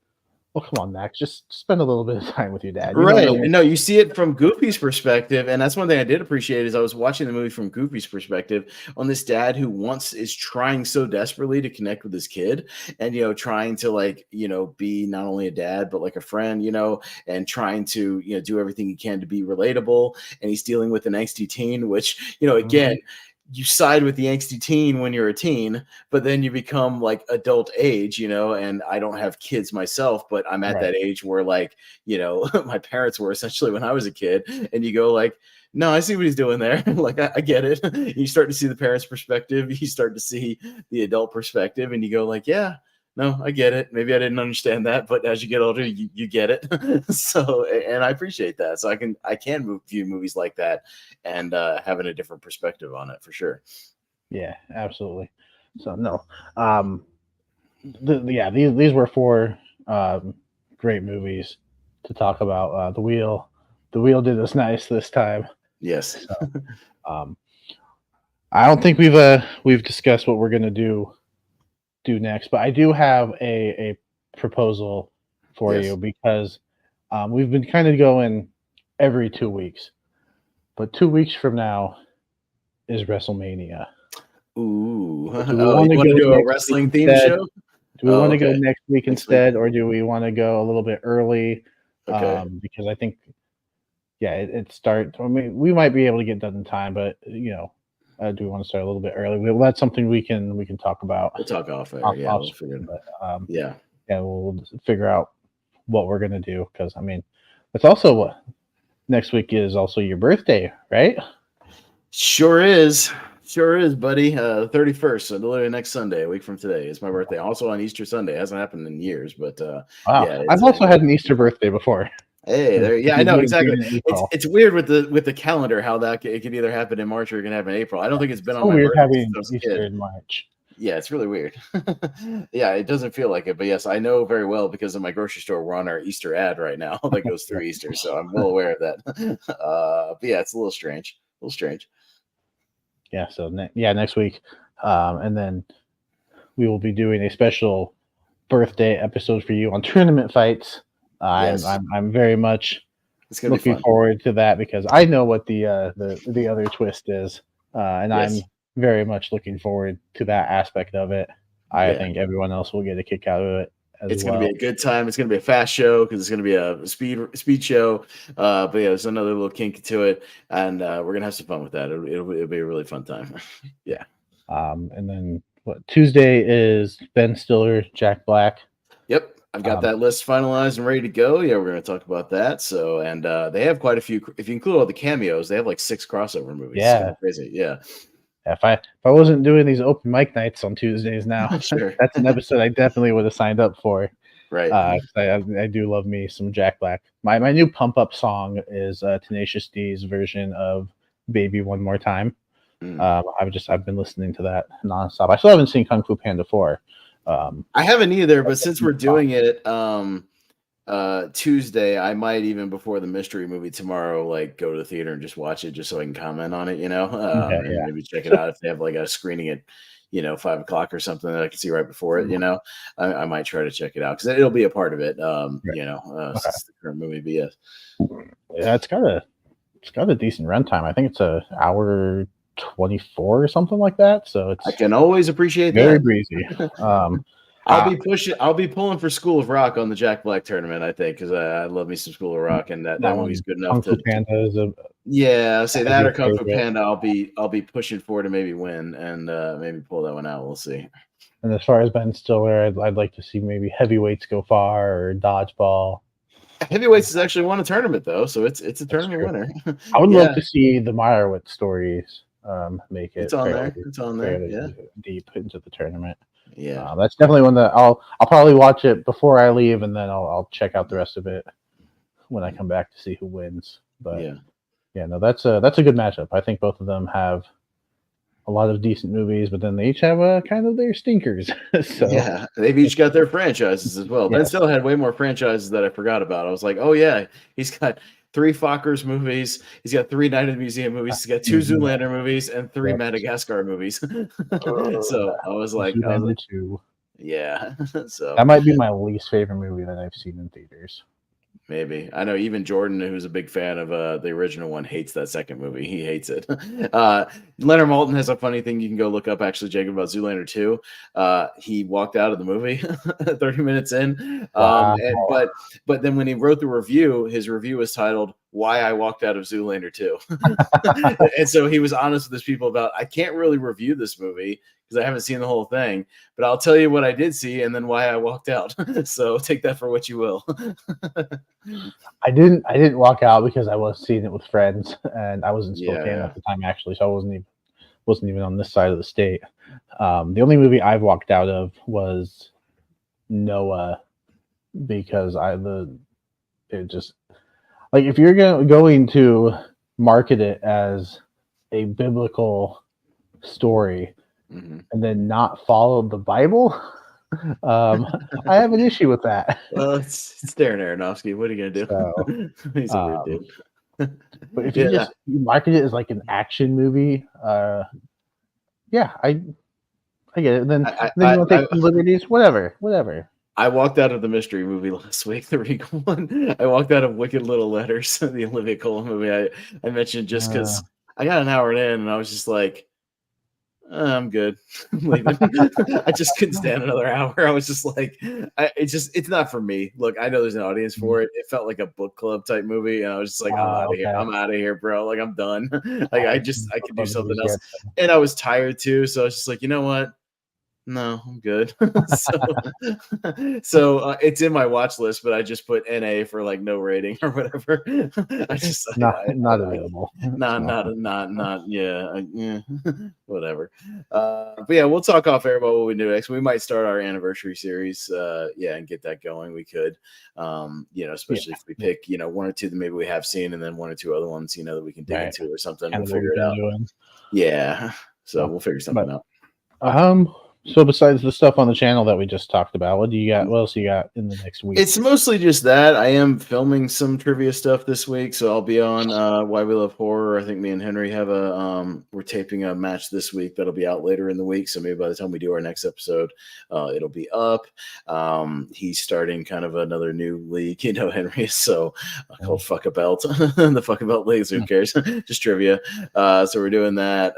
oh come on, Max, just spend a little bit of time with your dad. You don't Right. know. No, you see it from Goofy's perspective, and that's one thing I did appreciate is I was watching the movie from Goofy's perspective on this dad who is trying so desperately to connect with his kid, and trying to be not only a dad but like a friend, and trying to do everything he can to be relatable, and he's dealing with an angsty teen, which Mhm. again, you side with the angsty teen when you're a teen, but then you become like adult age, and I don't have kids myself, but I'm at Right. that age where my parents were essentially when I was a kid, and you go like, no, I see what he's doing there. Like, I get it. You start to see the parents' perspective, you start to see the adult perspective, and you go like, yeah, no, I get it. Maybe I didn't understand that, but as you get older, you get it. So, and I appreciate that. So I can view movies like that and having a different perspective on it for sure. Yeah, absolutely. So no, um, yeah, these were four great movies to talk about. The wheel did us nice this time. Yes. So um, I don't think we've discussed what we're gonna do next, but I do have a proposal for you Yes. because we've been kind of going every 2 weeks, but 2 weeks from now is WrestleMania. Ooh. So do we Oh, you want to want to go do a next week wrestling theme instead? show? Do we Oh, want to go okay. next week Next week. instead, or do we want to go a little bit early? Okay. Because I think, yeah, it starts. I mean, we might be able to get done in time, but do we want to start a little bit early? Well, that's something we can talk about We'll talk off air. off Yeah, off we'll figure screen. it. But Yeah. yeah, we'll figure out what we're gonna do because I mean, it's also what next week is also your birthday, right? Sure is. Sure is, buddy. 31st, so literally next Sunday, a week from today, is my birthday. Also on Easter Sunday. It hasn't happened in years, but Wow, yeah, I've also had an Easter birthday before. hey, there. Yeah, I We know didn't see exactly. it in It's April. it's weird with the calendar how it can either happen in March or it can happen in April. I don't think it's been on So my weird birthday since having I was a Easter kid. in March. Yeah, it's really weird. Yeah, it doesn't feel like it, but yes, I know very well because in my grocery store we're on our Easter ad right now that goes through Easter, so I'm well aware of that. But yeah, it's a little strange. A little strange. Yeah, so next week, and then we will be doing a special birthday episode for you on tournament fights. Yes, I'm very much it's gonna be looking fun. forward to that because I know what the other twist is, and I'm Yes. very much looking forward to that aspect of it. I Yeah. think everyone else will get a kick out of it as It's gonna be well. a good time. It's gonna be a fast show because it's gonna be a speed show. But yeah, there's another little kink to it, and we're gonna have some fun with that. It'll be a really fun time. Yeah. And then what Tuesday is Ben Stiller, Jack Black. Yep. I've got Um, that list finalized and ready to go. Yeah, we're gonna talk about that. So, and they have quite a few. If you include all the cameos, they have like 6 crossover movies. It's kind yeah, of crazy. Yeah. if I wasn't doing these open mic nights on Tuesdays now, Sure. that's an episode I definitely would have signed up for. Right. 'Cause I do love me some Jack Black. My new pump up song is Tenacious D's version of "Baby One More Time." Mm. I've been listening to that nonstop. I still haven't seen Kung Fu Panda 4. I haven't either, but That's since a we're good song. doing it Tuesday, I might even before the mystery movie tomorrow, like go to the theater and just watch it just so I can comment on it, Okay, and yeah. maybe check it So out if they have like a screening at 5 o'clock or something that I can see right before it, I might try to check it out because it'll be a part of it, right, okay. since the current movie. But yes. Yeah, it's got a decent runtime. I think it's a hour 24 or something like that. So I it's can always appreciate very that. breezy. Um, I'll uh, be pushing. I'll be pulling for School of Rock on the Jack Black tournament. I think because I love me some School of Rock, and that that movie's one, good enough Kung Fu to Panda is yeah, I'll say a that heavy or Kung Fu favorite. Panda. I'll be pushing for to maybe win and maybe pull that one out. We'll see. And as far as Ben Stiller, I'd like to see maybe heavyweights go far or dodgeball. Heavyweights has actually won a tournament though, so it's a That's tournament true. winner. I would love Yeah, to see the Meyerowitz stories make it's it on fairly there. It's on there. fairly Yeah, deep into the tournament. yeah, That's definitely one that I'll probably watch it before I leave, and then I'll check out the rest of it when I come back to see who wins. But yeah. yeah, no, that's a good matchup. I think both of them have a lot of decent movies, but then they each have kind of their stinkers. So Yeah, they've each got their franchises as well. Ben yes, Stiller had way more franchises that I forgot about. I was like, oh yeah, he's got 3 Fockers movies. He's got 3 Night at the Museum movies. He's got 2 Zoolander movies and 3 yep. Madagascar movies. Uh, So Zoolander 2. yeah. So That might be my least favorite movie that I've seen in theaters. maybe. I know even Jordan, who's a big fan of the original one, hates that second movie. He hates it. Leonard Maltin has a funny thing you can go look up actually, Jacob, about Zoolander 2. He walked out of the movie 30 minutes in. Wow. But then when he wrote the review, his review was titled Why I Walked Out of Zoolander 2. And so he was honest with his people about I can't really review this movie because I haven't seen the whole thing, but I'll tell you what I did see and then why I walked out. So take that for what you will. I didn't walk out because I was seeing it with friends, and I was in Yeah, Spokane yeah. at the time actually, so I wasn't even on this side of the state. The only movie I've walked out of was Noah because it just like if you're going to market it as a biblical story, Mhm. and then not follow the Bible, I have an issue with that. Well, it's Darren Aronofsky. What are you gonna So, do? He's a weird um, dude. but if Yeah, you market it as like an action movie, yeah, I get it. Then you want to take some liberties, whatever. I walked out of the mystery movie last week, the Regal one. I walked out of Wicked Little Letters, the Olivia Colman movie I mentioned just Uh, because I got an hour in and I was just like, I'm good. I'm leaving. I just couldn't stand another hour. I was just like, it's not for me. Look, I know there's an audience for it. It felt like a book club type movie, and I was just like, I'm out of here. okay. I'm out of here, bro. Like I'm done. Like I could do something else. Good. And I was tired too, so I was just like, you know what? No, I'm good. So it's in my watch list, but I just put NA for like no rating or whatever. I just Not available. not yeah, whatever. But yeah, we'll talk off air about what we do next. We might start our anniversary series, and get that going. We could, especially if we pick, one or two that maybe we have seen, and then one or two other ones, that we can dig into or something. We'll figure it out. Yeah, so we'll figure something out. So besides the stuff on the channel that we just talked about, what do you got? What else you got in the next week? It's mostly just that. I am filming some trivia stuff this week, so I'll be on Why We Love Horror. I think me and Henry have we're taping a match this week that'll be out later in the week. So maybe by the time we do our next episode, it'll be up. He's starting kind of another new league, Henry. So called Fuck a Belt, the Fuck a Belt leagues. Who cares? Just trivia. So we're doing that.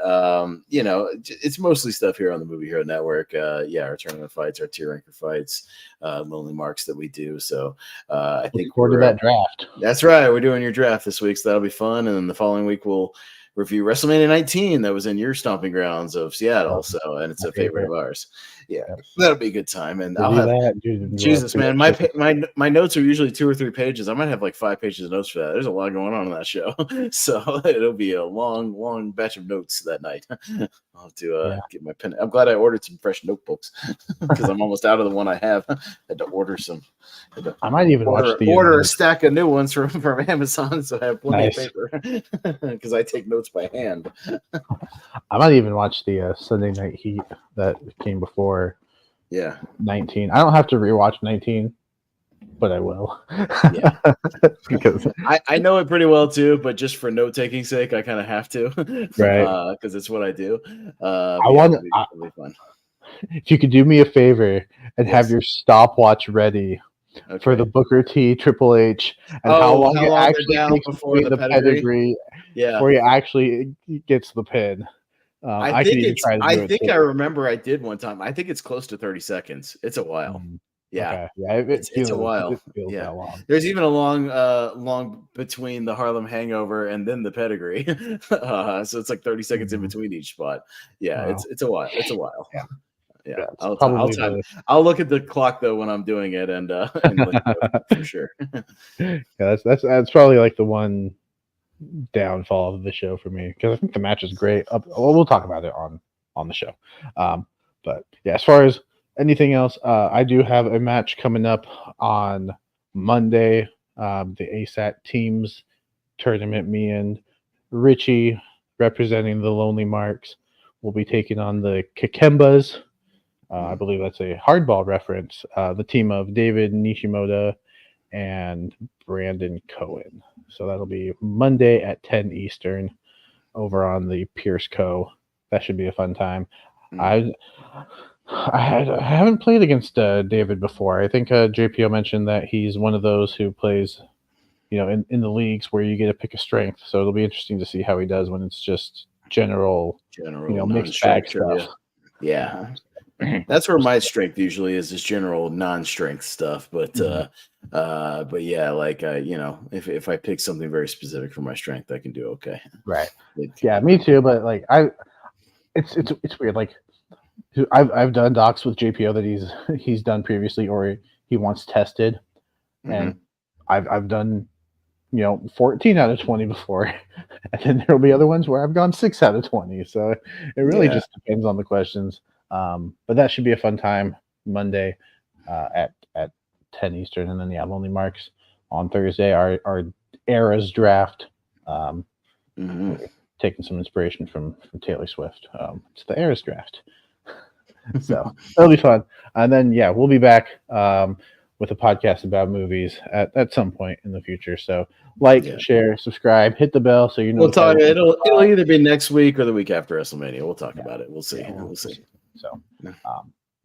It's mostly stuff here on the Movie Hero Network. Our tournament fights, our tier ranker fights, lonely marks that we do. So I think we're that draft. That's right. We're doing your draft this week, so that'll be fun. And then the following week we'll review WrestleMania 19 that was in your stomping grounds of Seattle. So, and it's a favorite of ours. Yeah, that'll be a good time. And I'll have Jesus, man. My notes are usually 2 or 3 pages. I might have like 5 pages of notes for that. There's a lot going on in that show, so it'll be a long batch of notes that night. I'll have to get my pen. I'm glad I ordered some fresh notebooks because I'm almost out of the one I have. Had to order some. I might even order a stack of new ones from Amazon, so I have plenty of paper because I take notes by hand. I might even watch the Sunday Night Heat that came before 19. I don't have to rewatch 19, but I will. Yeah. Because I know it pretty well too, but just for note taking sake, I kind of have to. Right. Because it's what I do. It'll be fun. If you could do me a favor and have your stopwatch ready for the Booker T, Triple H, and how long it actually takes before the pedigree before he actually gets the pin. I think I remember I did one time. I think it's close to 30 seconds. It's a while. Yeah. Okay. It's a while. It feels that long. There's even a long between the Harlem Hangover and then the pedigree. So it's like 30 seconds in between each spot. Yeah, wow. It's a while. It's a while. Yeah. I'll look at the clock though when I'm doing it and for sure. That's probably like the one downfall of the show for me because I think the match is great. We'll talk about it on the show. But yeah, as far as anything else, I do have a match coming up on Monday. The ASAT teams tournament. Me and Richie, representing the Lonely Marks, will be taking on the Kikembas. I believe that's a hardball reference. The team of David Nishimoto and Brandon Cohen. So that'll be Monday at 10 Eastern over on the Pierce Co. That should be a fun time. I haven't played against David before. I think JPO mentioned that he's one of those who plays, in the leagues where you get to pick a strength. So it'll be interesting to see how he does when it's just general mixed bag stuff. Yeah. That's where my strength usually is general non-strength stuff, but yeah, like if I pick something very specific for my strength, I can do okay. Right. Yeah, me too. But like it's weird. Like I've done docs with JPO that he's done previously or he once tested, and I've done 14 out of 20 before, and then there'll be other ones where I've gone 6 out of 20. So it really just depends on the questions. But that should be a fun time Monday at 10 Eastern, and then Lonely Marks on Thursday. Our Eras draft, taking some inspiration from Taylor Swift. It's the Eras draft. So it'll be fun. And then yeah, we'll be back with a podcast about movies at some point in the future. So like, Yeah. share, subscribe, hit the bell so you We'll notified. talk. It'll either be next week or the week after WrestleMania. We'll talk about it. We'll see. Yeah, We'll see. So, Yeah.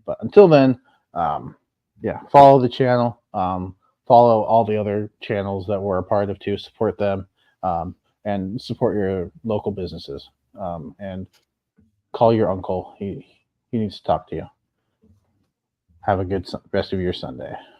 but until then, yeah, follow the channel. Follow all the other channels that we're a part of to support them, and support your local businesses. And call your uncle. He needs to talk to you. Have a good rest of your Sunday.